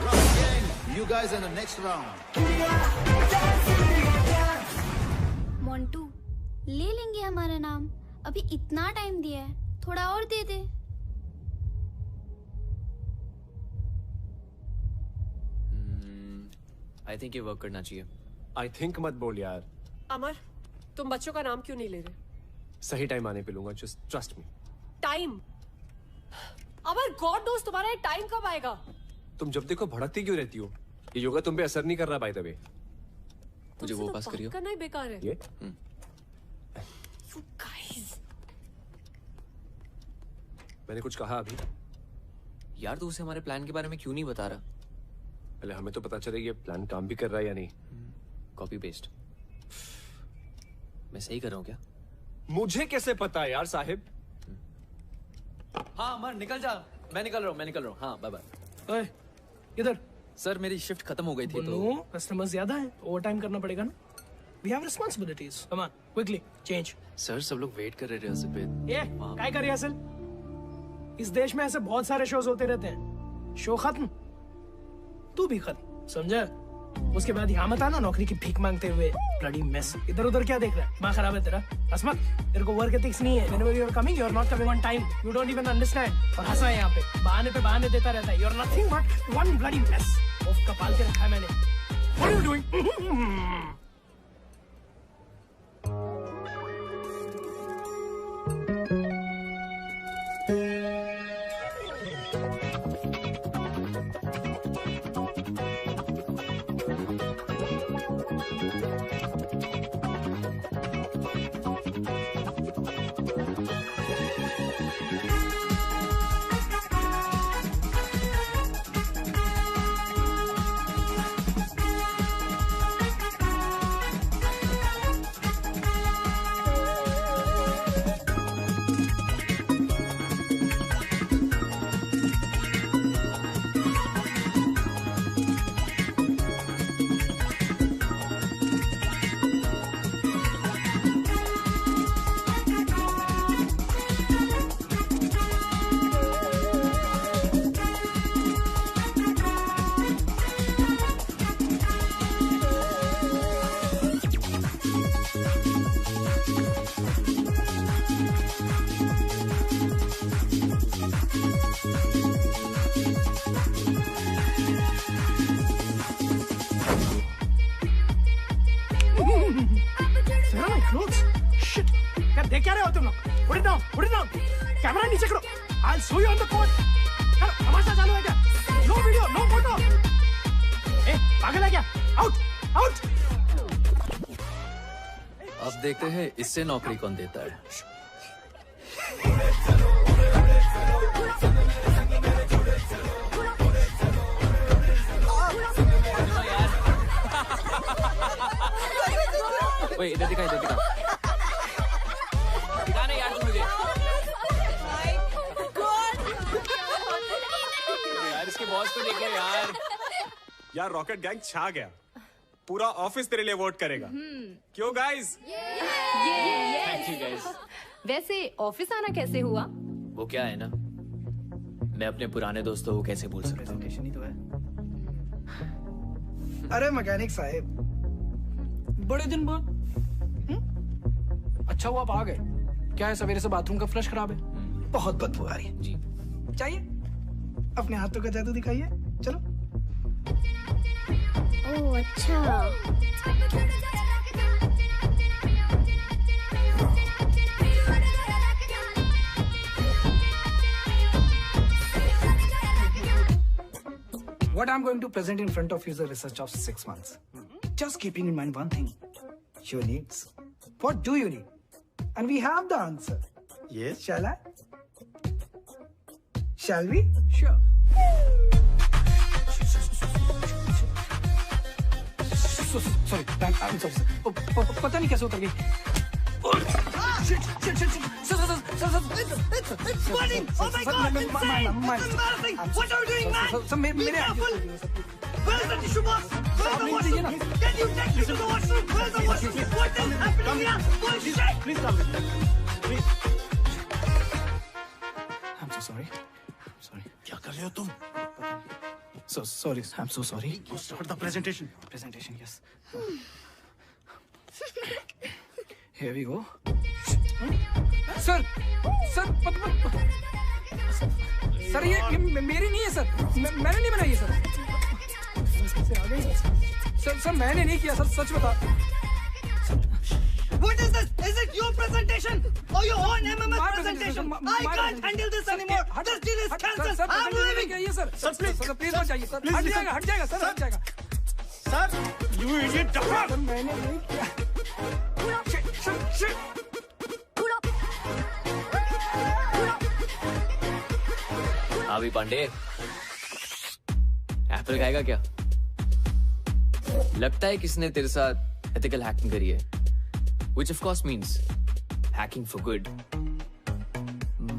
Rocket Gang, you guys in the next round. Montu, ले लेंगे हमारा नाम. अभी इतना टाइम दिया है, थोड़ा और दे दे. आई थिंक ये वर्क करना चाहिए. आई थिंक मत बोल यार. अमर, तुम बच्चों का नाम क्यों नहीं ले रहे? सही टाइम आने पे लूंगा, जस्ट ट्रस्ट मी. टाइम? अमर, गॉड नोस तुम्हारा टाइम कब आएगा? तुम जब देखो भड़कती क्यों रहती हो? ये योगा तुम पे असर नहीं कर रहा बाय द वे. मुझे वो पास करियो. करना ही बेकार है. ये You guys. मैंने कुछ कहा अभी? यार तू उसे हमारे प्लान के बारे में क्यों नहीं बता रहा? पहले हमें तो पता चले ये प्लान काम भी कर रहा है या नहीं. Copy paste. मैं सही कर रहा हूँ क्या? मुझे कैसे पता है यार साहिब? हाँ अमर निकल जा. मैं निकल रहा हूँ. हाँ बाय बाय. इधर. सर मेरी शिफ्ट खत्म हो गई थी तो कस्टमर ज्यादा है, ओवर टाइम करना पड़ेगा ना. We have responsibilities. Come on, quickly change. Sir सब लोग वेट कर रहे रिहर्सल पे. ये काय कर रिहर्सल? इस देश में ऐसे बहुत सारे शोज होते रहते हैं. शो खत्म, तू भी खत्म, समझा? उसके बाद यहाँ मत आना नौकरी की भीख मांगते हुए. Bloody mess. इधर उधर क्या देख रहा है? दिमाग खराब है तेरा? हंस मत. तेरे को वर्क एथिक्स नहीं है. Whenever you are coming, you are not coming on time. You don't even understand. और हंसा है यहाँ पे. बहाने पे बहाने देता रहता है. You are nothing but one bloody mess. ओफ कपाल के रखा है मैंने. What are you doing? Camera नीचे करो। I'll show you on the court. चलो, तमाशा चालू है क्या? No video, no photo. ए, पागल है क्या? Out, out. अब देखते हैं इससे नौकरी कौन देता है। ओए इधर दिखा दिखा ना यार तू मुझे। यार इसके बॉस को देखो यार। यार रॉकेट गैंग छा गया, पूरा ऑफिस तेरे लिए वोट करेगा। क्यों गाइस? Thank you guys. वैसे ऑफिस आना कैसे हुआ? वो क्या है ना, मैं अपने पुराने दोस्तों को कैसे भूल सकता हूँ। ही तो है। अरे मैकेनिक साहब, बड़े दिन बाद। अच्छा हुआ आप आ गए। क्या है, सवेरे से बाथरूम का फ्लश खराब है, बहुत बदबू आ रही है। जी चाहिए? अपने हाथों का जादू दिखाइए। चलो। ओह अच्छा। What I'm going to present in front of you is a research of 6 months. Just keeping in mind one thing. Your needs. What do you need? And we have the answer. Yes. Shall I? Shall we? Sure. Sorry, I'm sorry, sir. पता नहीं कैसे उतर गई। Shit. Sir. It's burning! Oh my God! It's insane! This is embarrassing! What are you doing, man? Be careful! Where's the tissue box? Where's the washroom? Can you take me to the washroom? Where's the washroom? What is happening here? Bullshit! Please calm down. Please. I'm so sorry. क्या कर रहे हो तुम? So sorry. I'm so sorry. Start the presentation. Presentation, yes. Here we go. Sir ये मेरी नहीं है sir. मैंने नहीं बनाई है सर। मैंने नहीं किया सर, सच बता। What is this? Is it your presentation or your own MMS presentation? I can't handle this anymore. This deal is cancelled. I'm leaving. Sir please मत जाइए सर। हट जाएगा सर, हट जाएगा। Sir, you idiot! सर मैंने नहीं किया। Shit. अभी पांडे एप्पल खाएगा क्या? लगता है किसने तेरे साथ एथिकल हैकिंग करी है, which of course means hacking for good.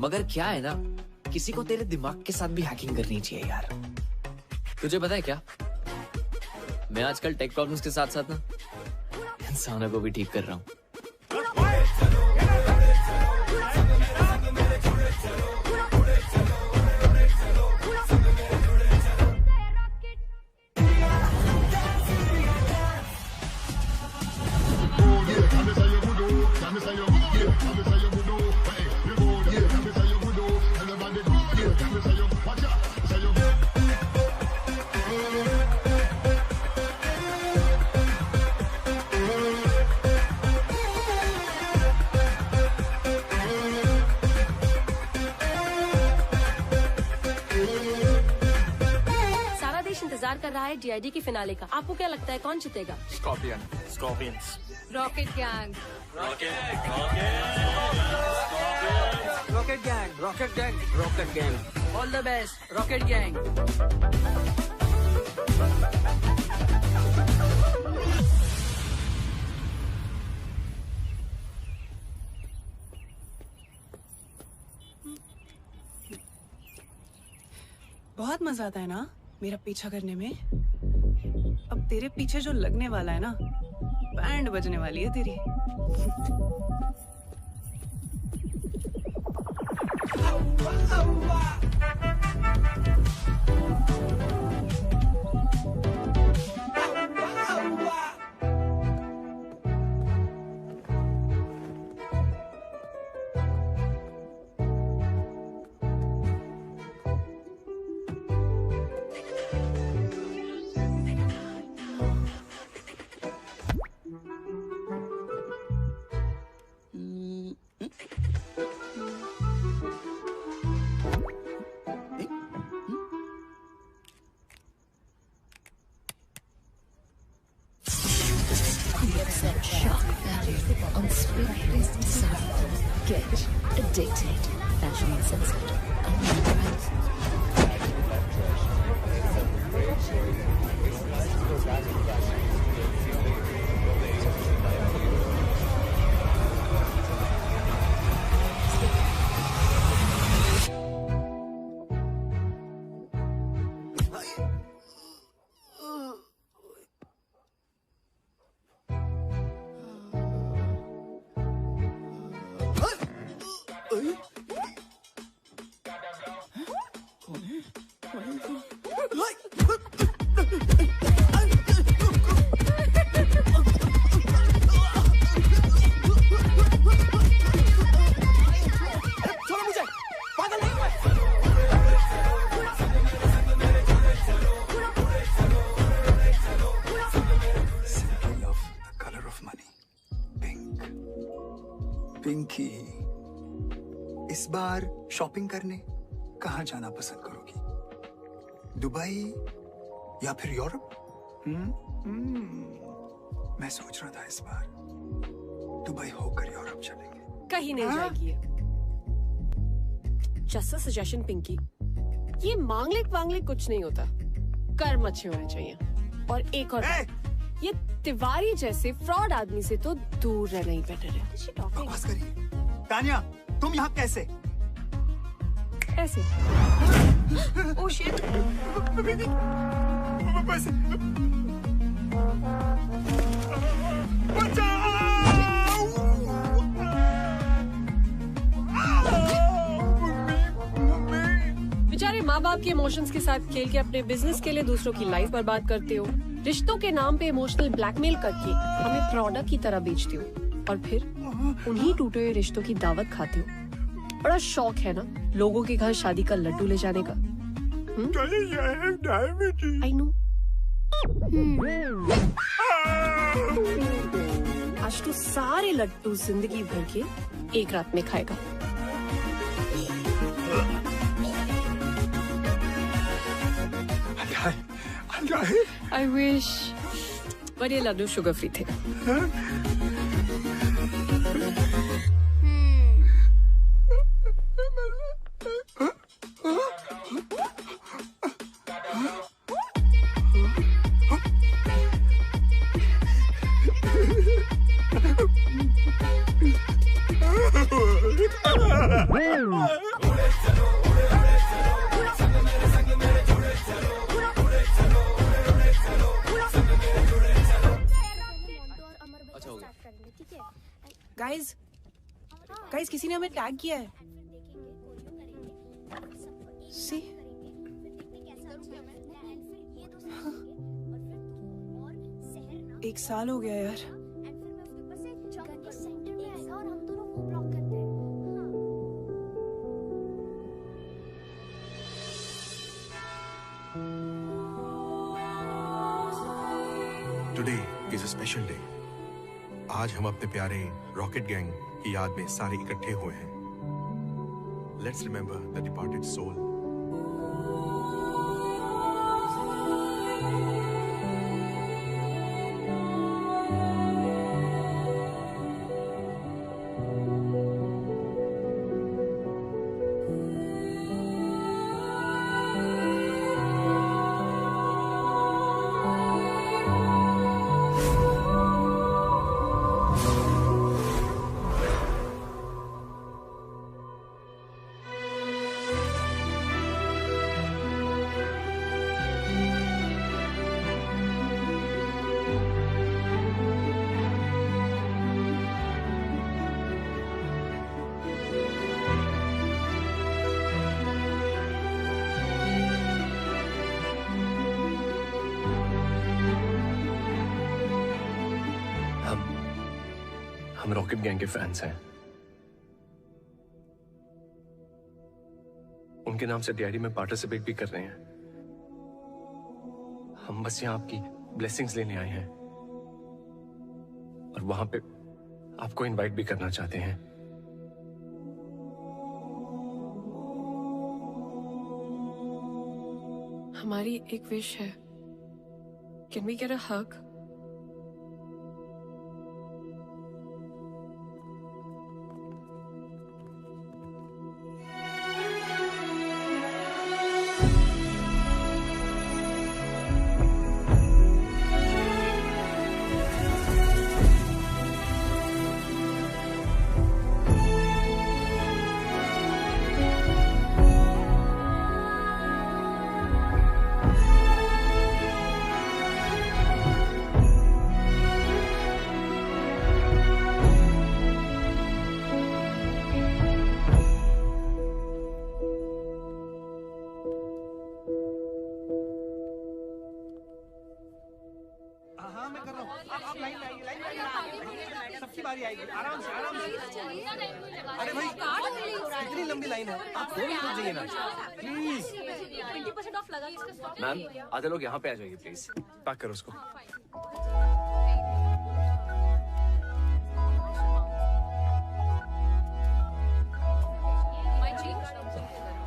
मगर क्या है ना, किसी को तेरे दिमाग के साथ भी हैकिंग करनी चाहिए यार। तुझे पता है क्या, मैं आजकल टेक प्रॉब्लम्स के साथ साथ ना इंसानों को भी ठीक कर रहा हूँ। कर रहा है DID की फिनाले का। आपको क्या लगता है कौन जीतेगा? Scorpions. Rocket gang. Rocket gang. All the best, Rocket gang. बहुत मजा आता है ना मेरा पीछा करने में। अब तेरे पीछे जो लगने वाला है ना, बैंड बजने वाली है तेरी। addicted, fashion insensitive. पिंकी, इस बार शॉपिंग करने कहाँ जाना पसंद करोगी? दुबई या फिर यूरोप? मैं सोच रहा था इस बार दुबई होकर यूरोप चलेंगे। कहीं नहीं जाएगी। जस्ट अ सजेशन पिंकी, ये मांगलिक वांगलिक कुछ नहीं होता, कर्म अच्छे होने चाहिए। और एक और बात, ये तिवारी जैसे फ्रॉड आदमी से तो दूर रहना ही बेटर है। बकवास करिए। तानिया, तुम यहाँ कैसे? ऐसे। Oh shit. बेचारे माँ बाप के इमोशंस के साथ खेल के अपने बिजनेस के लिए दूसरों की लाइफ बर्बाद करते हो। रिश्तों के नाम पे इमोशनल ब्लैकमेल करके हमें प्रोडक्ट की तरह बेचते हो और फिर उन्हीं टूटे हुए रिश्तों की दावत खाते हो। बड़ा शौक है ना लोगों के घर शादी का लड्डू ले जाने का। I know. आज तो सारे लड्डू जिंदगी भर के एक रात में खाएगा। I wish, but ये लड्डू शुगर फ्री थे। गाइस किसी ने हमें टैग किया है। सी एक साल हो गया यार। Today is a special day. आज हम अपने प्यारे रॉकेट गैंग की याद में सारे इकट्ठे हुए हैं। Let's remember the departed soul. हम रॉकेट गैंग के फैंस हैं। उनके नाम से डीआईडी में पार्टिसिपेट भी कर रहे हैं। हम बस यहाँ आपकी ब्लेसिंग्स लेने आए हैं और वहां पे आपको इनवाइट भी करना चाहते हैं। हमारी एक विश है। कैन वी गेट अ हग? बारी आएगी, आराम से आराम से। अरे भाई इतनी लंबी लाइन है, आप फोन कर दीजिए ना प्लीज। 20% ऑफ लगा इसका स्टॉक। मैम आधे लोग यहाँ पे आ जाइए प्लीज। पैक करो उसको।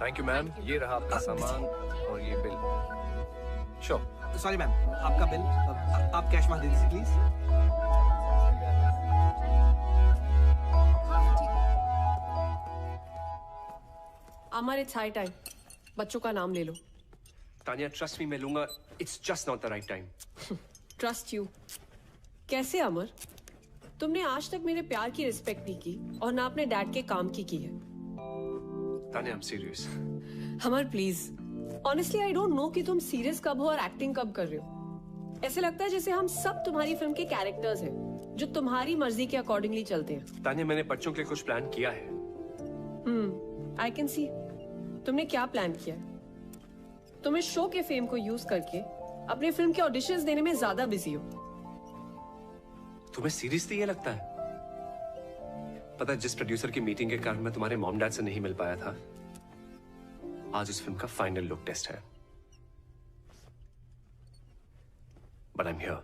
थैंक यू मैम, ये रहा आपका सामान और ये बिल। श्योर। सॉरी मैम, आपका बिल आप कैश में दे दीजिए please. Amar it's high time, बच्चों का नाम ले लो। तानिया ट्रस्ट मी, मैं लूंगा। It's just not the right time. Trust you? कैसे अमर? तुमने आज तक मेरे प्यार की रिस्पेक्ट नहीं की और ना अपने डैड के काम की है। Tania I am serious. Amar please, honestly I don't know कि तुम सीरियस कब हो और एक्टिंग कब कर रहे हो। ऐसे लगता है जैसे हम सब तुम्हारी फिल्म के कैरेक्टर्स हैं जो तुम्हारी मर्जी के अकॉर्डिंगली चलते हैं। तानिया मैंने बच्चों के लिए कुछ प्लान किया है। I can see. तुमने क्या प्लान किया है? तुम इस शो के फेम को यूज करके अपने फिल्म के ऑडिशंस देने में ज्यादा बिजी हो। तुम्हें सीरियसली ये लगता है? पता है जिस प्रोड्यूसर की मीटिंग के कारण मैं तुम्हारे मॉम डैड से नहीं मिल पाया था, आज इस फिल्म का फाइनल लुक टेस्ट है। But I am here.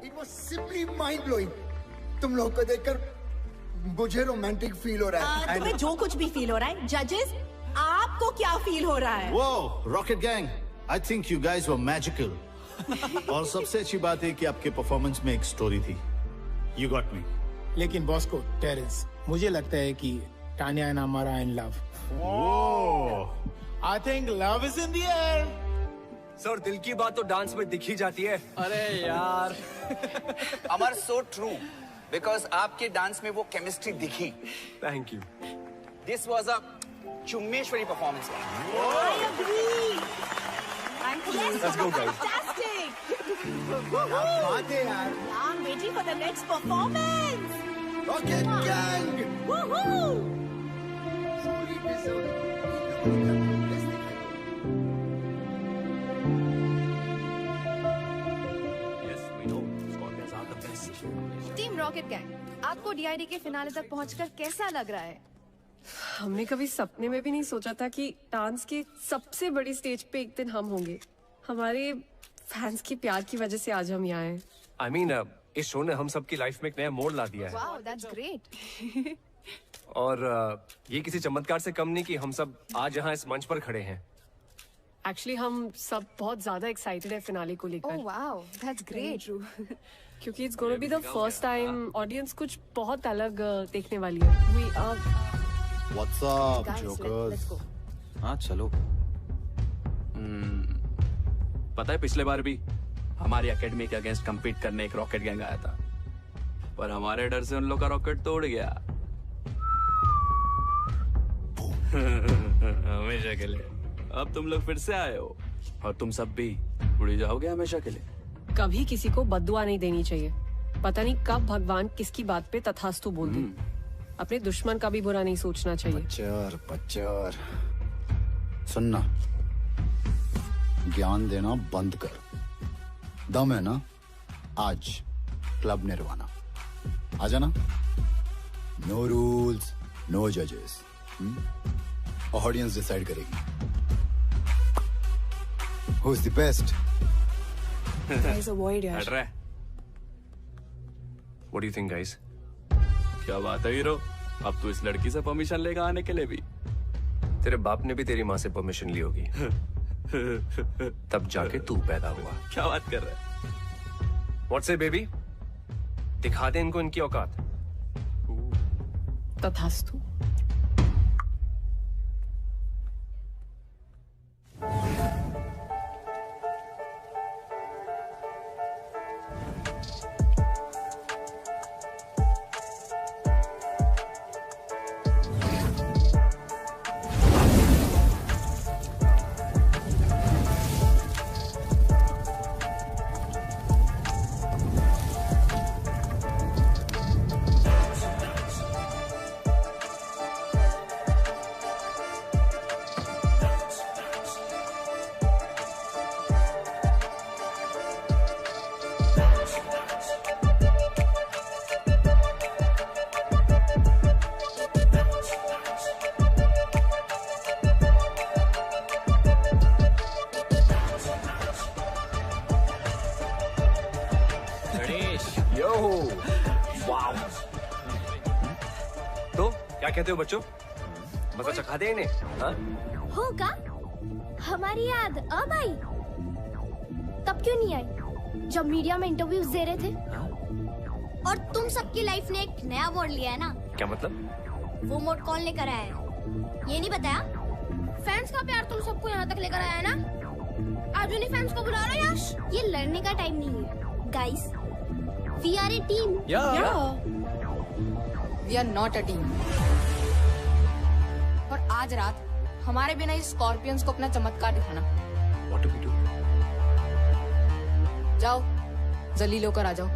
It was simply mind blowing. तुम लोग को देखकर मुझे रोमांटिक फील हो रहा है। तुम्हें जो कुछ भी फील हो रहा है, जजेस आपको क्या फील हो रहा है? Whoa, Rocket Gang, I think you guys were magical. और सबसे अच्छी बात है कि आपके परफॉर्मेंस में एक स्टोरी थी। You got me. लेकिन बॉस को टेरेंस, मुझे लगता है कि Tania and Amar are in love. I think love is in the air. Sir दिल की बात तो डांस में दिख ही जाती है। अरे यार अमर सो ट्रू, बिकॉज आपके डांस में वो केमिस्ट्री दिखी। Thank you. This was a चुम्मेश्वरी परफॉर्मेंस। Let's go guys. बात है यार। I'm waiting for the next performance. Rocket Gang. Woohoo! Yes, we know. Scorpions are the best. Team rocket gang, आपको DID के finale तक पहुंचकर कैसा लग रहा है? हमने कभी सपने में भी नहीं सोचा था कि डांस के सबसे बड़ी स्टेज पे एक दिन हम होंगे। हमारे फैंस के प्यार की वजह से आज हम यहाँ हैं। I mean, इस शो ने हम सबकी लाइफ में एक नया मोड़ ला दिया है। Wow, that's great. और ये किसी चमत्कार से कम नहीं कि हम सब आज यहाँ इस मंच पर खड़े हैं। एक्चुअली हम सब बहुत ज्यादा एक्साइटेड है फिनाले को लेकर। Oh wow, that's great. क्योंकि it's gonna be the first time audience कुछ बहुत अलग देखने वाली है। We are What's up, jokers? हाँ चलो। पता है पिछले बार भी हमारी एकेडमी के अगेंस्ट compete करने एक रॉकेट गैंग आया था, पर हमारे डर से उन लोग का रॉकेट तोड़ गया। हमेशा के लिए। अब तुम लोग फिर से आए हो और तुम सब भी उड़ जाओगे हमेशा के लिए। कभी किसी को बद्दुआ नहीं देनी चाहिए। पता नहीं कब भगवान किसकी बात पे तथास्तु बोल दे। अपने दुश्मन का भी बुरा नहीं सोचना चाहिए। पच्चर सुनना, ज्ञान देना बंद कर। दम है ना, आज क्लब निर्वाणा आ जाना। नो रूल्स, नो जजेस, ऑडियंस डिसाइड करेगी who is the best. Guys, avoid यार। हट रहा है। What do you think, guys? क्या बात है हीरो, अब तू इस लड़की से परमिशन लेगा आने के लिए भी? तेरे बाप ने भी तेरी माँ से परमिशन ली होगी। तब जाके तू पैदा हुआ। क्या बात कर रहा है? What say, baby? दिखा दे इनको इनकी औकात। तथास्तु। क्या कहते हो बच्चों? मजा चखा दे इन्हें? हाँ? होगा हमारी याद अब आई, तब क्यों नहीं आई जब मीडिया में इंटरव्यूज दे रहे थे? और तुम सबकी लाइफ ने एक नया मोड़ लिया है ना? क्या मतलब? वो मोड़ कौन लेकर आया है ये नहीं बताया? फैंस का प्यार तुम सबको यहाँ तक लेकर आया है ना? आज उन्हीं फैंस को बुला रहे यश। ये लड़ने का टाइम नहीं है guys, we are a team. We are not a team. और आज रात हमारे बिना इस स्कॉर्पियंस को अपना चमत्कार दिखाना। What do we do? जाओ जलील होकर आ जाओ।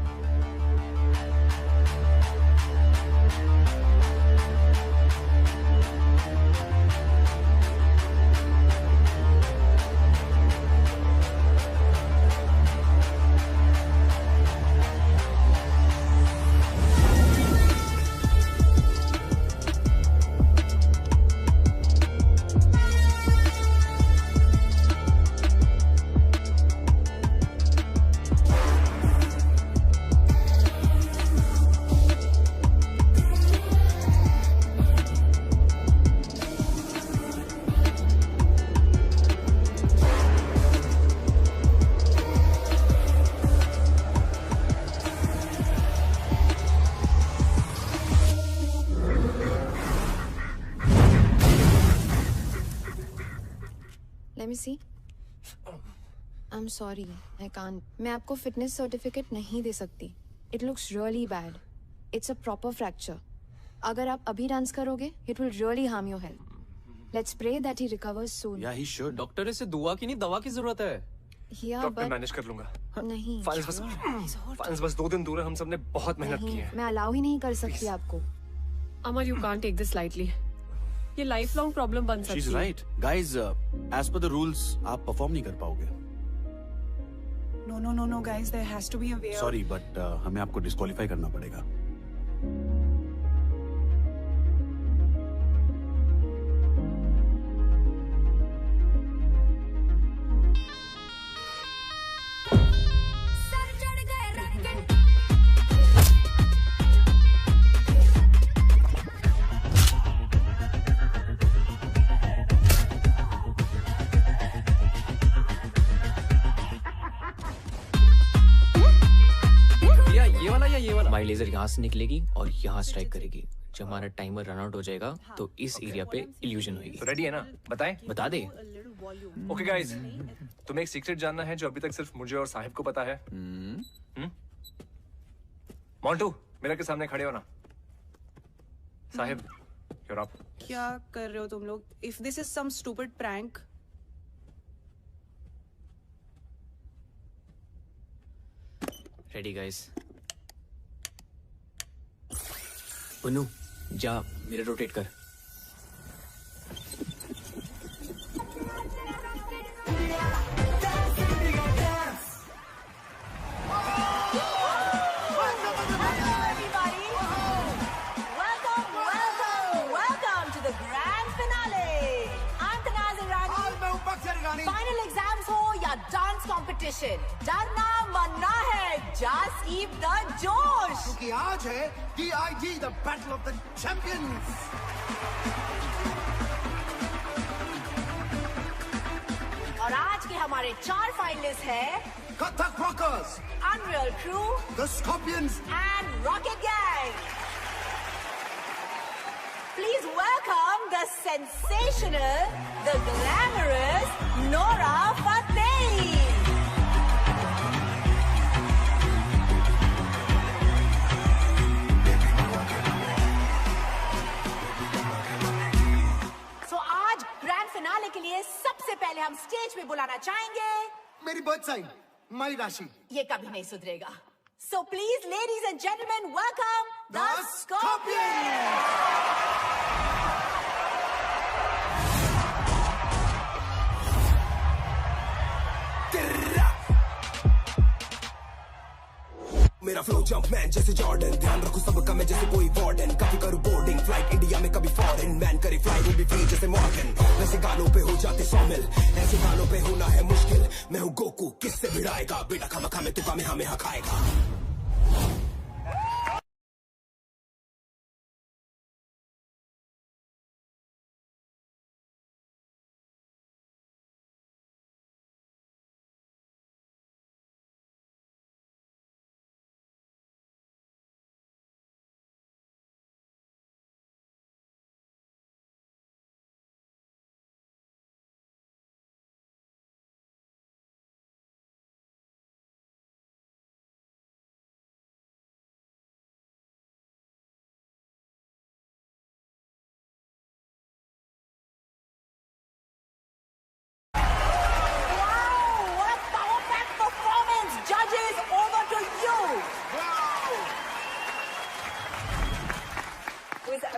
Let me see. I'm sorry, I can't. मैं आपको फिटनेस सर्टिफिकेट नहीं दे सकती. It looks really bad. It's a proper fracture. अगर आप अभी डांस करोगे, it will really harm your health. Let's pray that he recovers soon. Yeah, he should. Doctor इसे दुआ की नहीं दवा की जरूरत है. Yeah, डॉक्टर but मैनेज कर लूंगा। नहीं. फाइल्स बस 2 दिन दूर है, हम सबने बहुत मेहनत की है। मैं अलाउ ही नहीं कर सकती आपको. Amar, you can't take this lightly. ये लाइफ लॉन्ग प्रॉब्लम बन सकती है। She's right. Guys, as per the rules, आप परफॉर्म नहीं कर पाओगे। No, guys, there has to be a way. Sorry, but हमें आपको डिस्क्वालीफाई करना पड़ेगा। हमारी लेजर यहाँ से निकलेगी और यहाँ स्ट्राइक करेगी। जब हमारा टाइमर रन आउट हो जाएगा तो इस एरिया पे इल्यूजन होगी। रेडी है ना? बताएं? बता दे। ओके गाइस, तुम्हें एक सीक्रेट जानना है जो अभी तक सिर्फ मुझे और साहिब को पता है। मोंटू, मिरर के सामने खड़े हो ना। Sahib, you're up. क्या कर रहे हो तुम लोग? If this is some stupid prank. Ready guys. Pannu, जा मिरर रोटेट कर। Welcome to the grand finale. I'm Tanaz Irani. Final exams हो या डांस कंपटीशन, डरना मरना है, just keep the जोश. क्योंकि आज है DID, the battle of the champions. और आज के हमारे 4 फाइनलिस्ट हैं Kathak Rockers, Unreal Crew, the Scorpions, and Rocket Gang. Please welcome the sensational, the glamorous Nora Fateh. आज ग्रैंड फिनाले के लिए सबसे पहले हम स्टेज पे बुलाना चाहेंगे मेरी बर्थ साइन, माई राशि। ये कभी नहीं सुधरेगा। So please, ladies and gentlemen, welcome the मेरा फ्लो जंप मैन जैसे जॉर्डन, ध्यान रखूं सबका मैं जैसे कोई वार्डन। कभी करूं बोर्डिंग फ्लाइट इंडिया में, कभी फॉरेन मैन करे फ्लाई वो भी फ्री जैसे मॉर्गन। वैसे गानों पे हो जाते 100 मिल, ऐसे गानों पे होना है मुश्किल। मैं हूँ गोकू, किससे भिड़ाएगा बेटा, खामा खामे तू कामे हमें खाएगा।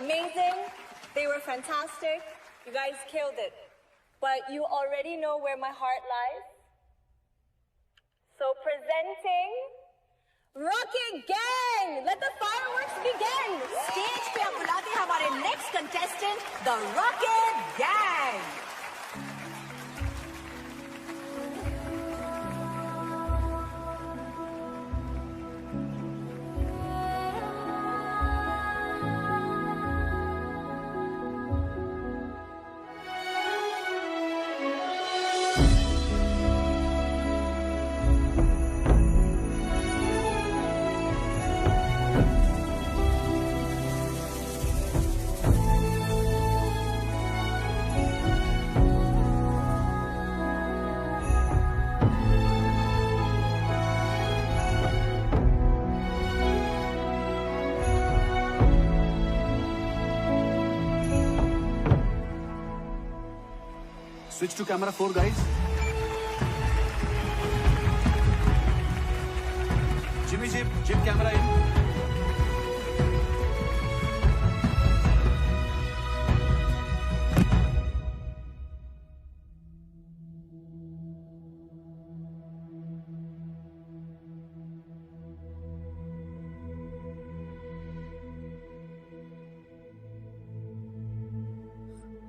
amazing. They were fantastic. You guys killed it. But you already know where my heart lies. So presenting Rocket Gang. Let the fireworks begin. Stage पे हम बुलाते हैं हमारे next contestant, the Rocket Gang. Switch to camera 4, guys. Jimmy, Jim, camera in.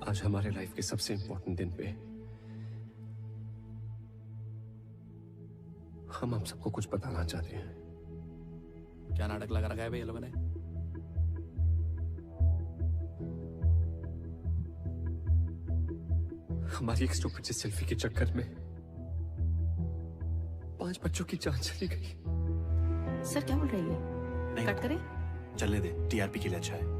आज हमारे life के सबसे important दिन पे हम आप सबको कुछ बताना चाहते हैं। क्या नाटक लगा रखा है भाई ये लोगों ने? हमारी एक स्टूपिड सी सेल्फी के चक्कर में 5 बच्चों की जान चली गई। सर क्या बोल रही है? नहीं कट करें? चलने दे, टीआरपी के लिए अच्छा है।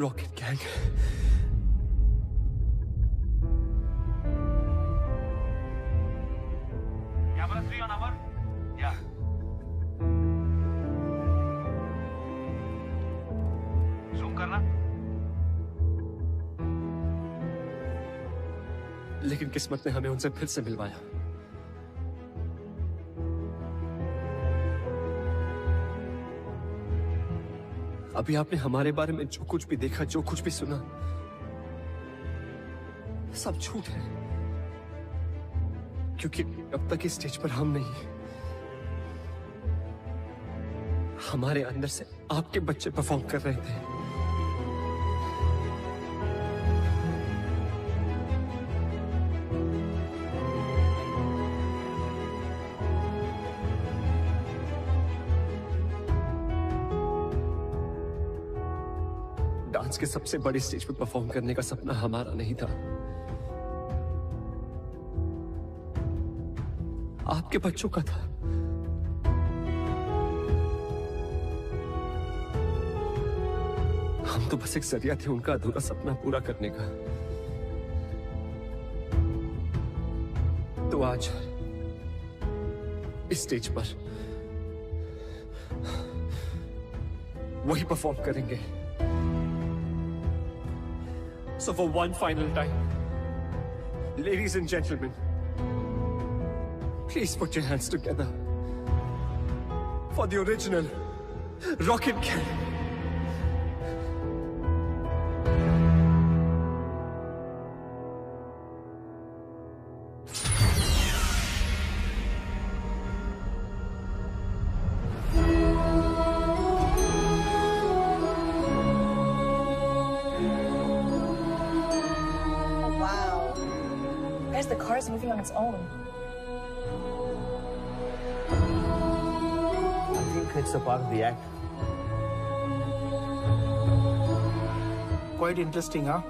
Rocket gang Camera 3 on our. Yeah. Zoom करना. लेकिन किस्मत ने हमें उनसे फिर से मिलवाया। अभी आपने हमारे बारे में जो कुछ भी देखा, जो कुछ भी सुना, सब झूठ है। क्योंकि अब तक इस स्टेज पर हम नहीं, हमारे अंदर से आपके बच्चे परफॉर्म कर रहे थे। डांस के सबसे बड़े स्टेज पर परफॉर्म करने का सपना हमारा नहीं था, आपके बच्चों का था। हम तो बस एक जरिया थे उनका अधूरा सपना पूरा करने का। तो आज इस स्टेज पर वही परफॉर्म करेंगे। So for one final time, ladies and gentlemen, please put your hands together for the original Rocket Gang. The car is moving on its own. I think it's a part of the act. Quite interesting, huh?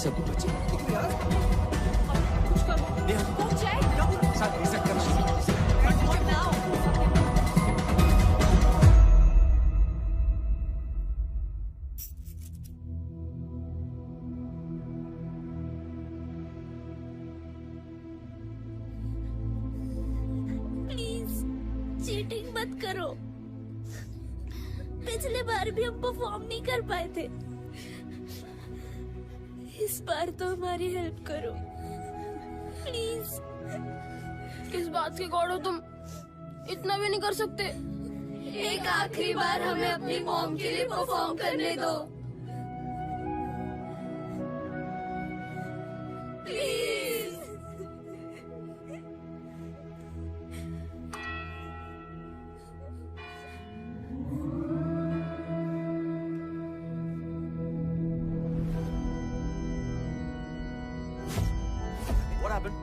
सभी बचे। Cheating मत करो। पिछले बार भी हम perform नहीं कर पाए थे, इस बार तो हमारी हेल्प करो प्लीज। किस बात के गॉड हो तुम? इतना भी नहीं कर सकते। एक आखिरी बार हमें अपनी मॉम के लिए परफॉर्म करने दो please. What happened?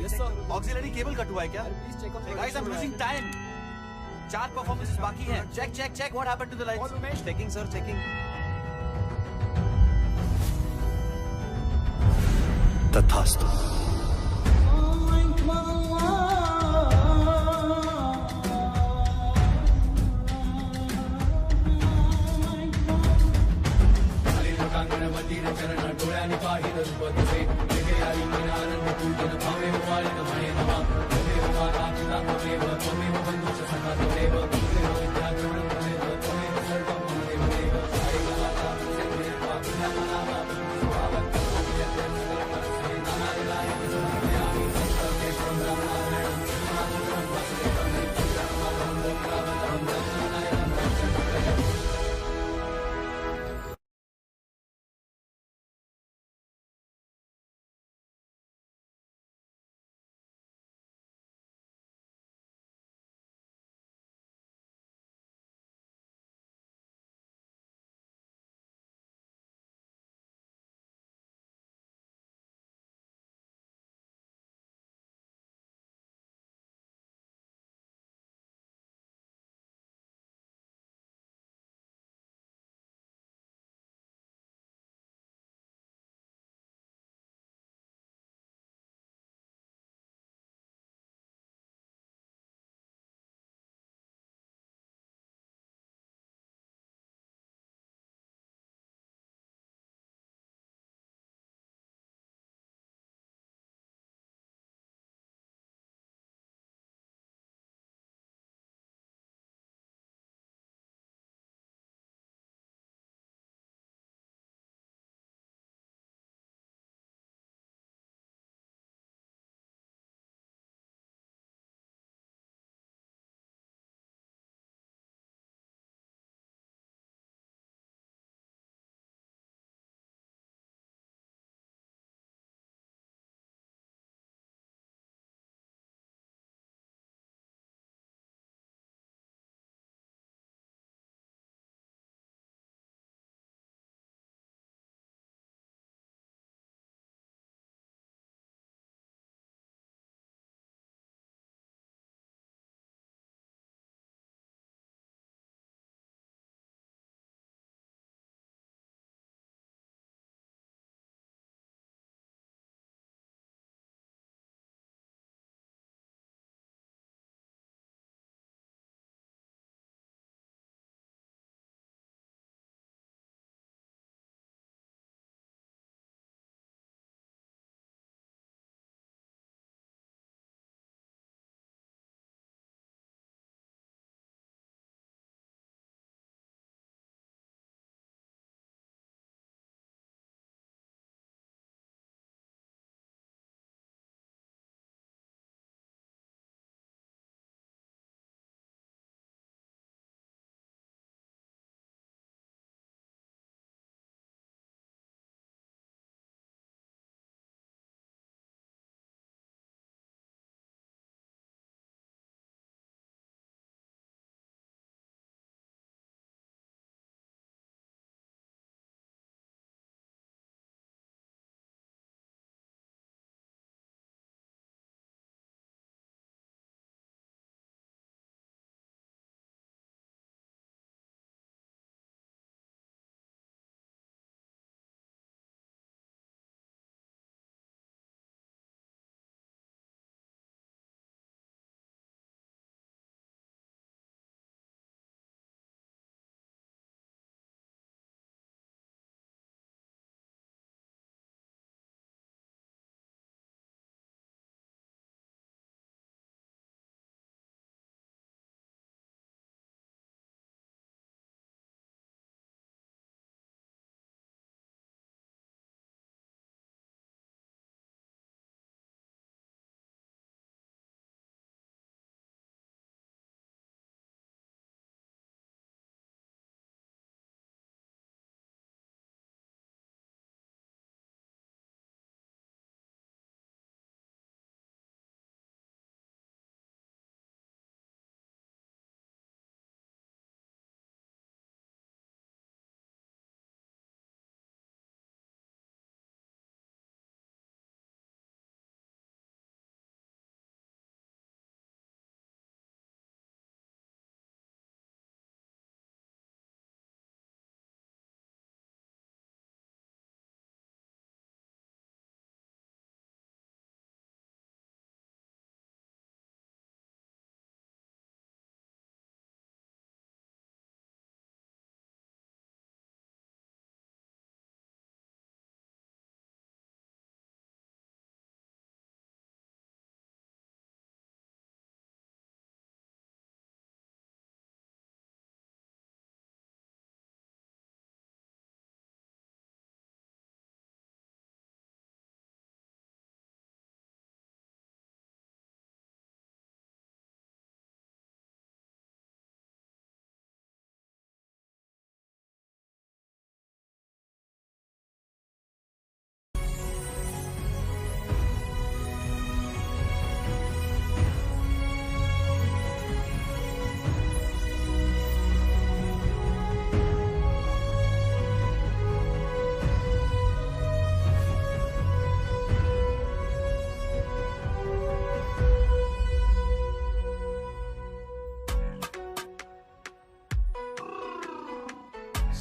Yes sir. Auxiliary cable cut हुआ है क्या? Guys, I'm losing time. 4 performances बाकी हैं. Check. What happened to the lights? Checking sir, checking. तथास्तु।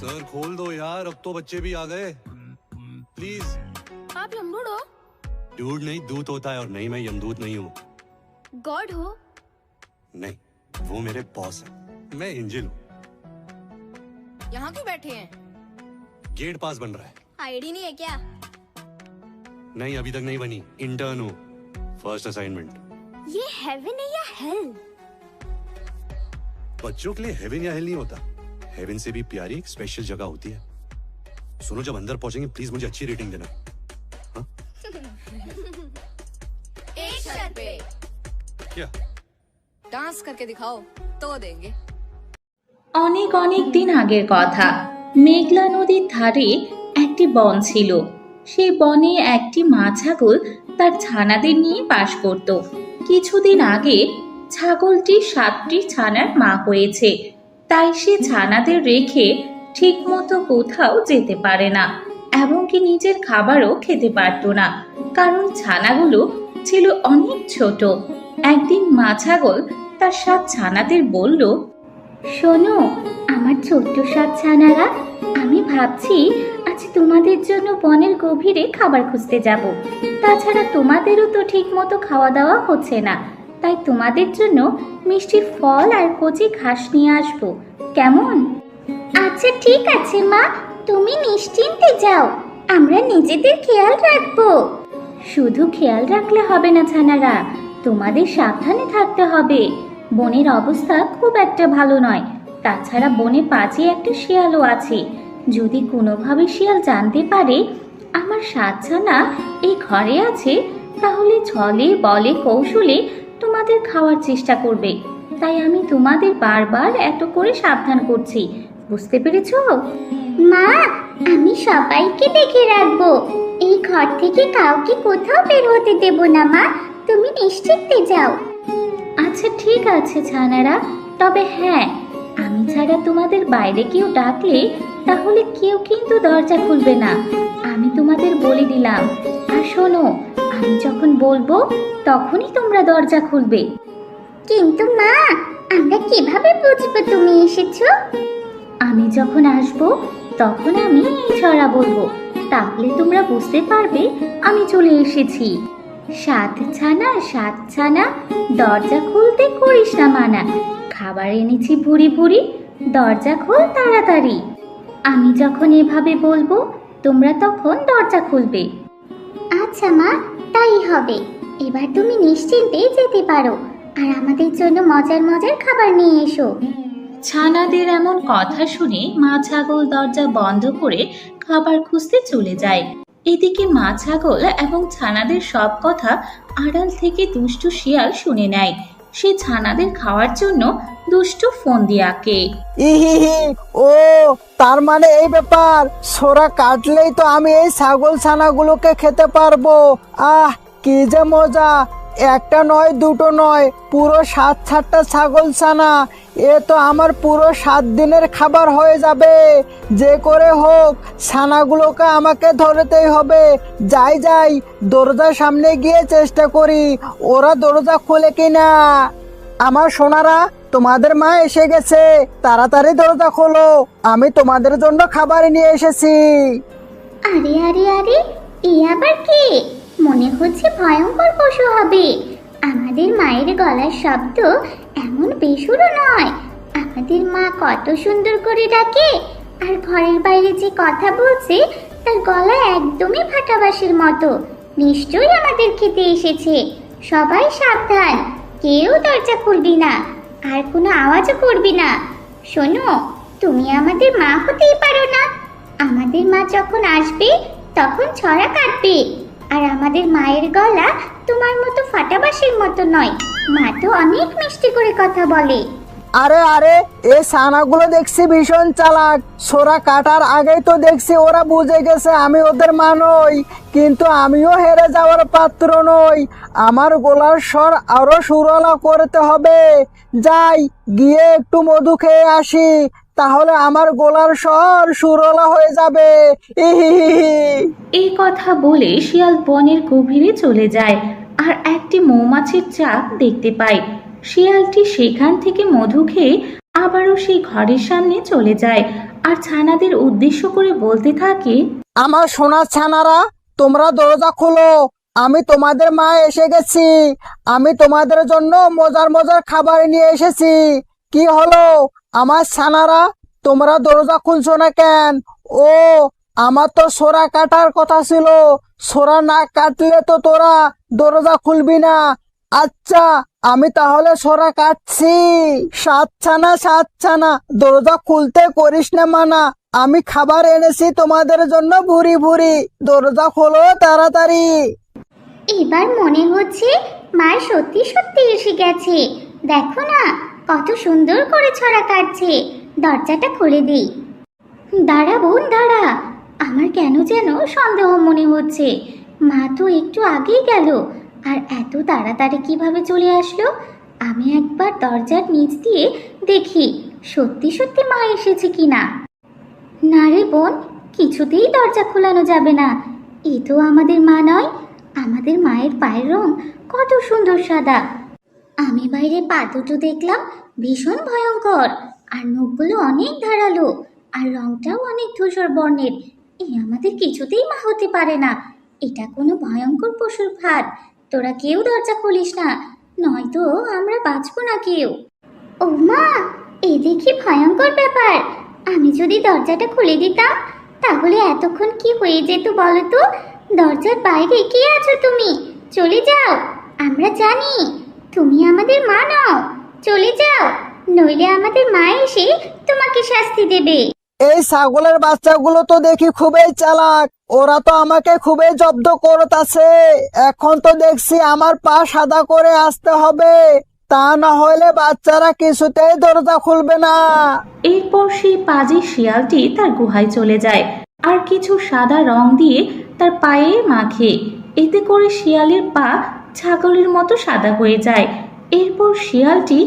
सर खोल दो यार, अब तो बच्चे भी आ गए। प्लीज। आप यमदूत हो? डूड नहीं, दूत होता है, और नहीं मैं यमदूत नहीं हूँ। गॉड हो? नहीं, वो मेरे बॉस है, मैं एंजल हूँ। यहाँ क्यों बैठे हैं? गेट पास बन रहा है। आईडी नहीं है क्या? नहीं, अभी तक नहीं बनी, इंटर्न हूँ, फर्स्ट असाइनमेंट। ये हेवन है या हेल? बच्चों के लिए हेवन या हेल नहीं होता, हेवन से भी प्यारी एक स्पेशल जगह होती है। सुनो, जब अंदर पहुंचेंगे प्लीज मुझे अच्छी रेटिंग देना। हाँ? एक शर्त पे। क्या? डांस करके दिखाओ तो देंगे। অনেক অনেক দিন আগের কথা, মেঘলা নদীর ধারে একটি বন ছিল। সেই বনে একটি মা ছাগল তার ছানাদের নিয়ে বাস করত। কিছুদিন আগে ছাগলটি 7টি ছানার মা হয়েছে, তাই সে ছানাদের রেখে ঠিকমতো কোথাও যেতে পারে না, এমনকি নিজের খাবারও খেতে পারত না, কারণ ছানাগুলো ছিল অনেক ছোট। একদিন মা ছাগল তার 7 ছানাদের বলল, শোনো আমার ছোট্ট 7 ছানারা, আমি ভাবছি আজ তোমাদের জন্য বনের গভীরে খাবার খুঁজতে যাব। তাছাড়া তোমাদেরও তো ঠিক মতো খাওয়া দাওয়া হচ্ছে না, তাই তোমাদের জন্য মিষ্টি ফল আর কচি ঘাস নিয়ে আসবো, কেমন? আচ্ছা ঠিক আছে মা, তুমি নিশ্চিন্তে যাও, আমরা নিজেদের খেয়াল রাখবো। শুধু খেয়াল রাখলে হবে না ছানারা, তোমাদের সাবধানে থাকতে হবে। বনের অবস্থা খুব একটা ভালো নয়, তাছাড়া বনে পাশে একটা শিয়ালও আছে। যদি কোনোভাবে শিয়াল জানতে পারে আমার 7 ছানা এই ঘরে আছে, তাহলে ছলে বলে কৌশলে তোমাদের খাওয়ার চেষ্টা করবে। তাই আমি তোমাদের বারবার এত করে সাবধান করছি, বুঝতে পেরেছো? মা, আমি সবাইকে দেখে রাখবো, এই ঘর থেকে কাউকে কোথাও বের হতে দেব না মা, তুমি নিশ্চিন্তে যাও। আচ্ছা ঠিক আছে ছানারা, তবে হ্যাঁ, আমি ছাড়া তোমাদের বাইরে কেউ ডাকলে তাহলে কেউ কিন্তু দরজা খুলবে না, আমি তোমাদের বলে দিলাম। আর শোনো, আমি যখন বলবো তখনই তোমরা দরজা খুলবে। কিন্তু মা, আমরা কিভাবে বুঝবো তুমি এসেছো? আমি যখন আসবো তখন আমি এই ছড়া বলবো, তাহলে তোমরা বুঝতে পারবে আমি চলে এসেছি। 7 ছানা 7 ছানা, দরজা খুলতে করিস না মানা, খাবার এনেছি ভুরি ভুরি, দরজা খোল তাড়াতাড়ি। আমি যখন এভাবে বলবো তোমরা তখন দরজা খুলবে। আচ্ছা মা, তাই হবে। এবার তুমি নিশ্চিন্তে যেতে পারো, আর আমাদের জন্য মজার মজার খাবার নিয়ে এসো। ছানাদের এমন কথা শুনে মা ছাগল দরজা বন্ধ করে খাবার খুঁজতে চলে যায়। এদিকে মা ছাগল এবং ছানাদের সব কথা আড়াল থেকে দুষ্টু শিয়াল শুনে নেয়। সে ছানাদের খাওয়ার জন্য দুষ্টু ফোন দিয়ে আঁকে। ইহিহি, ও তার মানে এই ব্যাপার, সোরা কাটলেই তো আমি এই ছাগল ছানাগুলোকে খেতে পারবো। আহ কি যে মজা, একটা নয় দুটো নয়, পুরো 7-7টা ছাগল ছানা, এ তো আমার পুরো 7 দিনের খাবার হয়ে যাবে। যে করে হোক ছানাগুলোকে আমাকে ধরতেই হবে। যাই যাই, দরজার সামনে গিয়ে চেষ্টা করি ওরা দরজা খুলে কিনা। আমার সোনারা, তোমাদের মা এসে গেছে, তাড়াতাড়ি দরজা খোলো, আমি তোমাদের জন্য খাবার নিয়ে এসেছি। আরে আরে আরে, এ আবার কে? মনে হচ্ছে ভয়ঙ্কর পশু হবে। আমাদের মায়ের গলার শব্দ এমন বেসুরো নয়। আমাদের মা কত সুন্দর করে ডাকে, আর ঘরের বাইরে যে কথা বলছে তার গলা একদমই ফাটাবাসের মতো। নিশ্চয়ই আমাদের খেতে এসেছে। সবাই সাবধান, কেউ দরজা খুলবি না, আর কোনো আওয়াজও করবি না। শোনো, তুমি আমাদের মা হতেই পারো না। আমাদের মা যখন আসবে তখন ছড়া কাটবে, আর আমাদের মায়ের গলা তোমার মতো ফাটাবাসের মতো নয়, মা তো অনেক মিষ্টি করে কথা বলে। আরে আরে, এই ছানাগুলো দেখছি ভীষণ চালাক, সোরা কাটার আগেই তো দেখছি ওরা বুঝে গেছে আমি ওদের মা নই। কিন্তু আমিও হেরে যাওয়ার পাত্র নই, আমার গলার স্বর আরো সুরলা করতে হবে। যাই গিয়ে একটু মধু খেয়ে আসি, তাহলে আমার গলার স্বর সুরলা হয়ে যাবে। এই কথা বলে শিয়াল বনের গভীরে চলে যায় আর একটি মৌমাছির চাক দেখতে পায়। শিয়ালটি সেখান থেকে মধু খেয়ে আবারও সেই ঘরের সামনে চলে যায় আর ছানাদের উদ্দেশ্য করে বলতে থাকে, আমার সোনার ছানারা, তোমরা দরজা খোলো, আমি তোমাদের মা এসে গেছি। আমি তোমাদের জন্য মজার মজার খাবার নিয়ে এসেছি। কি হলো আমার ছানারা, তোমরা দরজা খুলছো না কেন? ও, আমার তো সোরা কাটার কথা ছিল। সোরা না কাটলে তো তোরা দরজা খুলবি না। আচ্ছা, আমি তাহলে সোরা কাটছি। সাত ছানা, দরজা খুলতে করিস না মানা। আমি খাবার এনেছি তোমাদের জন্য ভুরি ভুরি। দরজা খোলো তাড়াতাড়ি। এবার মনে হচ্ছে মা সত্যি সত্যি এসে গেছে। দেখো না কত সুন্দর করে ছড়া কাটছে। দরজাটা খুলে দিই। দাঁড়া বোন দাঁড়া, আমার কেন যেন সন্দেহ মনে হচ্ছে। মা তো একটু আগেই গেল, আর এত তাড়াতাড়ি কিভাবে চলে আসলো? আমি একবার দরজার নিচ দিয়ে দেখি সত্যি সত্যি মা এসেছে কিনা। না রে বোন, কিছুতেই দরজা খোলানো যাবে না। এ তো আমাদের মা নয়। আমাদের মায়ের পায়ের রং কত সুন্দর সাদা। আমি বাইরে পা দুটো দেখলাম ভীষণ ভয়ঙ্কর, আর নখগুলো অনেক ধারালো, আর রংটাও অনেক ধূসর বর্ণের। এ আমাদের কিছুতেই মা হতে পারে না। এটা কোনো ভয়ঙ্কর পশুর ফাঁদ। তোরা কেউ দরজা খুলিস না, নয়তো আমরা বাঁচবো না কেউ। ও মা, এ দেখি ভয়ঙ্কর ব্যাপার। আমি যদি দরজাটা খুলে দিতাম তাহলে এতক্ষণ কি হয়ে যেত বলো তো? দরজার বাইরে কে আছো তুমি? চলে যাও, আমরা জানি তুমি আমাদের মা নও। চলে যাও, নইলে আমাদের মা এসে তোমাকে শাস্তি দেবে। এই ছাগলের বাচ্চাগুলো তো দেখি খুবই চালাক। ওরা তো আমাকে খুবই জব্দ করতেছে। এখন তো দেখছি আমার পা সাদা করে আসতে হবে, তা না হলে বাচ্চারা কিছুতেই দরজা খুলবে না। এরপর সেই পাজি শিয়ালটি তার গুহায় চলে যায় আর কিছু সাদা রং দিয়ে তার পায়ে মাখে। এতে করে শিয়ালের পা ছাগলের মতো সাদা হয়ে যায়। এরপর শিয়ালটি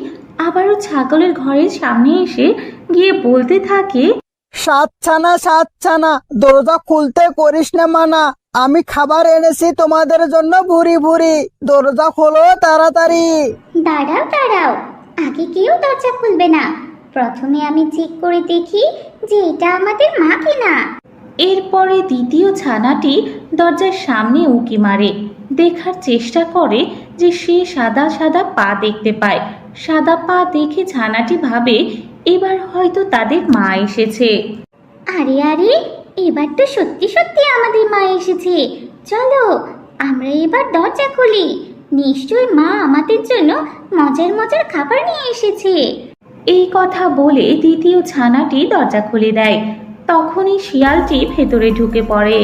আবারও ছাগলের ঘরের সামনে এসে গিয়ে বলতে থাকে, সাত ছানা, দরজা খুলতে করিস না মানা। আমি খাবার এনেছি তোমাদের জন্য ভুরি ভুরি। দরজা খোলো তাড়াতাড়ি। দাঁড়াও দাঁড়াও, আগে কেউ দরজা খুলবে না। প্রথমে আমি চেক করে দেখি যে এটা আমাদের মা কিনা। এরপরে দ্বিতীয় ছানাটি দরজার সামনে উঁকি মারে, দেখার চেষ্টা করে যে সে সাদা সাদা পা দেখতে পায়। সাদা পা দেখে ছানাটি ভাবে এবার হয়তো তাদের মা এসেছে। আরে আরে, এবার তো সত্যি সত্যি আমাদের মা এসেছে। চলো আমরা এবার দরজা খুলি। নিশ্চয় মা আমাদের জন্য মজার মজার খাবার নিয়ে এসেছে। এই কথা বলে দ্বিতীয় ছানাটি দরজা খুলে দেয়। তখনই শিয়ালটি ভেতরে ঢুকে পড়ে।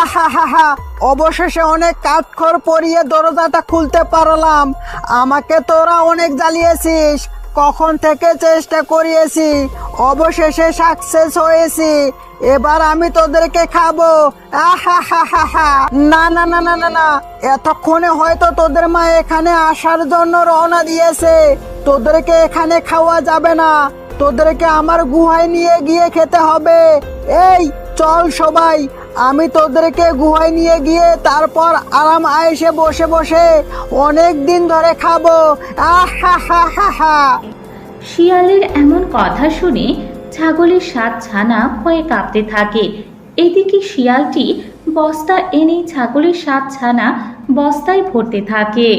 আহা, অবশেষে অনেক কাঠখড় পরিয়ে দরজাটা খুলতে পারলাম। আমাকে তোরা অনেক জ্বালিয়েছিস, কখন থেকে চেষ্টা করিয়েছি, অবশেষে সাকসেস হয়েছি। এবার আমি তোদেরকে খাবো। আহা, না, এতক্ষণে হয়তো তোদের মা এখানে আসার জন্য রওনা দিয়েছে। তোদেরকে এখানে খাওয়া যাবে না, তোদেরকে আমার গুহায় নিয়ে গিয়ে খেতে হবে। এই চল সবাই, আমি তোদেরকে গুহায় নিয়ে গিয়ে তারপর আরাম আয়েসে বসে বসে অনেক দিন ধরে খাবো। আহা। শিয়ালের এমন কথা শুনে ছাগলের 7 ছানা ভয়ে কাঁপতে থাকে। এদিকে শিয়ালটি বস্তা এনে ছাগলের 7 ছানা বস্তায় ভরতে থাকে।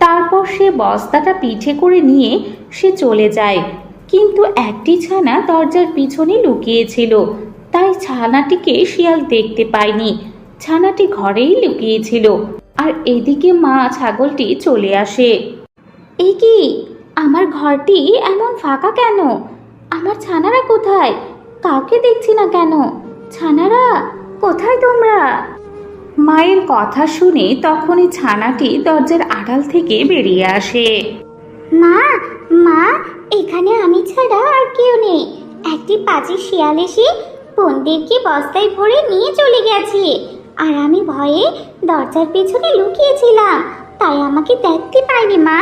তারপর সে বস্তাটা পিঠে করে নিয়ে সে চলে যায়। কিন্তু একটি ছানা দরজার পিছনে লুকিয়েছিল, তাই ছানাটিকে শিয়াল দেখতে পায়নি। ছানাটি ঘরেই লুকিয়েছিল। আর এদিকে মা ছাগলটি চলে আসে। এ কি, আমার ঘরটি এমন ফাঁকা কেন? আমার ছানারা কোথায়? কাউকে দেখছি না কেন। ছানারা কোথায় তোমরা? মায়ের কথা শুনে তখনই ছানাটি দরজার আড়াল থেকে বেরিয়ে আসে। মা, এখানে আমি ছাড়া আর কেউ নেই। একটি পাজি শিয়াল এসে বোনদেরকে বস্তায় ভরে নিয়ে চলে গেছে, আর আমি ভয়ে দরজার পেছনে লুকিয়েছিলাম, তাই আমাকে দেখতে পাইনি। মা,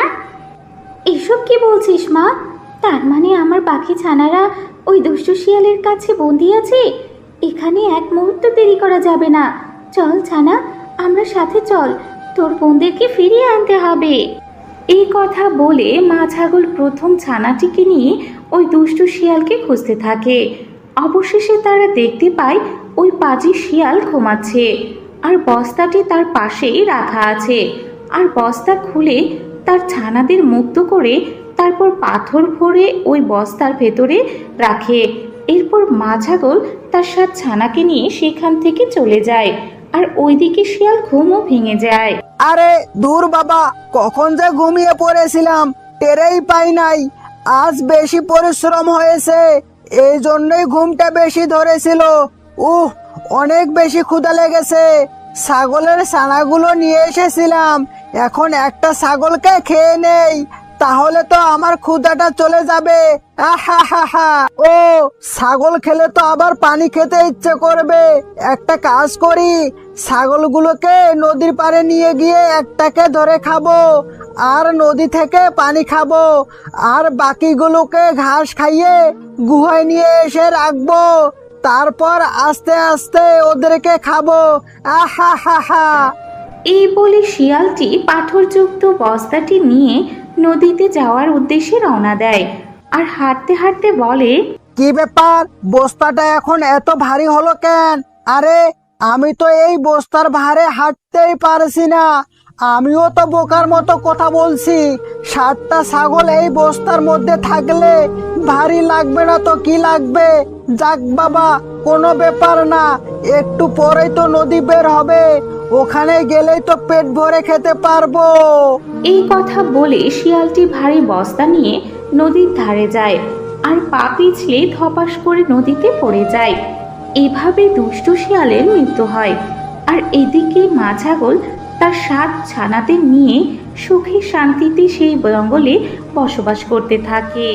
এসব কি বলছিস মা? তার মানে আমার বাকি ছানারা ওই দুষ্টু শিয়ালের কাছে বন্দি আছে? এখানে এক মুহূর্ত দেরি করা যাবে না। চল ছানা, আমরা সাথে চল, তোর বোনদেরকে ফিরিয়ে আনতে হবে। এই কথা বলে মা ছাগল প্রথম ছানাটিকে নিয়ে ওই দুষ্টু শিয়ালকে খুঁজতে থাকে। অবশেষে তারা দেখতে পায় ওই পাজি শিয়াল ঘুমাচ্ছে আর বস্তাটি তার পাশেই রাখা আছে। আর বস্তা খুলে তার ছানাদের মুক্ত করে তারপর পাথর ভরে ওই বস্তার ভেতরে রাখে। এরপর মা ছাগল তার 7 ছানাকে নিয়ে সেখান থেকে চলে যায় আর ওইদিকে শিয়াল ঘুমও ভেঙে যায়। আরে দূর বাবা, কখন যে ঘুমিয়ে পড়েছিলাম টেরেই পাই নাই। আজ বেশি পরিশ্রম হয়েছে, এই জন্যই ঘুমটা বেশি ধরেছিল। অনেক বেশি ক্ষুধা লেগেছে। ছাগলের ছানাগুলো নিয়ে এসেছিলাম, এখন একটা ছাগলকে খেয়ে নেই, তাহলে তো আমার ক্ষুধাটা চলে যাবে। ও ছাগল খেলে তো আবার পানি খেতে ইচ্ছে করবে। একটা কাজ করি, ছাগলগুলোকে নদীর পাড়ে নিয়ে গিয়ে একটাকে ধরে খাবো আর নদী থেকে পানি খাবো, আর বাকিগুলোকে ঘাস খাইয়ে গুহায় নিয়ে এসে রাখবো, তারপর আস্তে আস্তে ওদেরকে খাবো। এই বলে শিয়ালটি পাথরযুক্ত বস্তাটি নিয়ে নদীতে যাওয়ার উদ্দেশ্যে রওনা দেয় আর হাঁটতে হাঁটতে বলে, কি ব্যাপার, বস্তাটা এখন এত ভারী হলো কেন? আরে আমি তো এই বস্তার ভারে হাঁটতেই পারছি না। আমিও তো বোকার মতো কথা বলছি। 7টা ছাগল এই বস্তার মধ্যে থাকলে ভারী লাগবে না তো কি লাগবে? যাক বাবা, কোনো ব্যাপার না, একটু পরেই তো নদী বের হবে, ওখানে গেলেই তো পেট ভরে খেতে পারবো। এই কথা বলে শিয়ালটি ভারী বস্তা নিয়ে নদীর ধারে যায় আর পা পিছলে ধপাস করে নদীতে পড়ে যায়। এভাবে দুষ্ট শিয়ালের মৃত্যু হয়। আর এদিকে মা ছাগল তার 7 ছানাদের নিয়ে সুখে শান্তিতে সেই জঙ্গলে বসবাস করতে থাকে।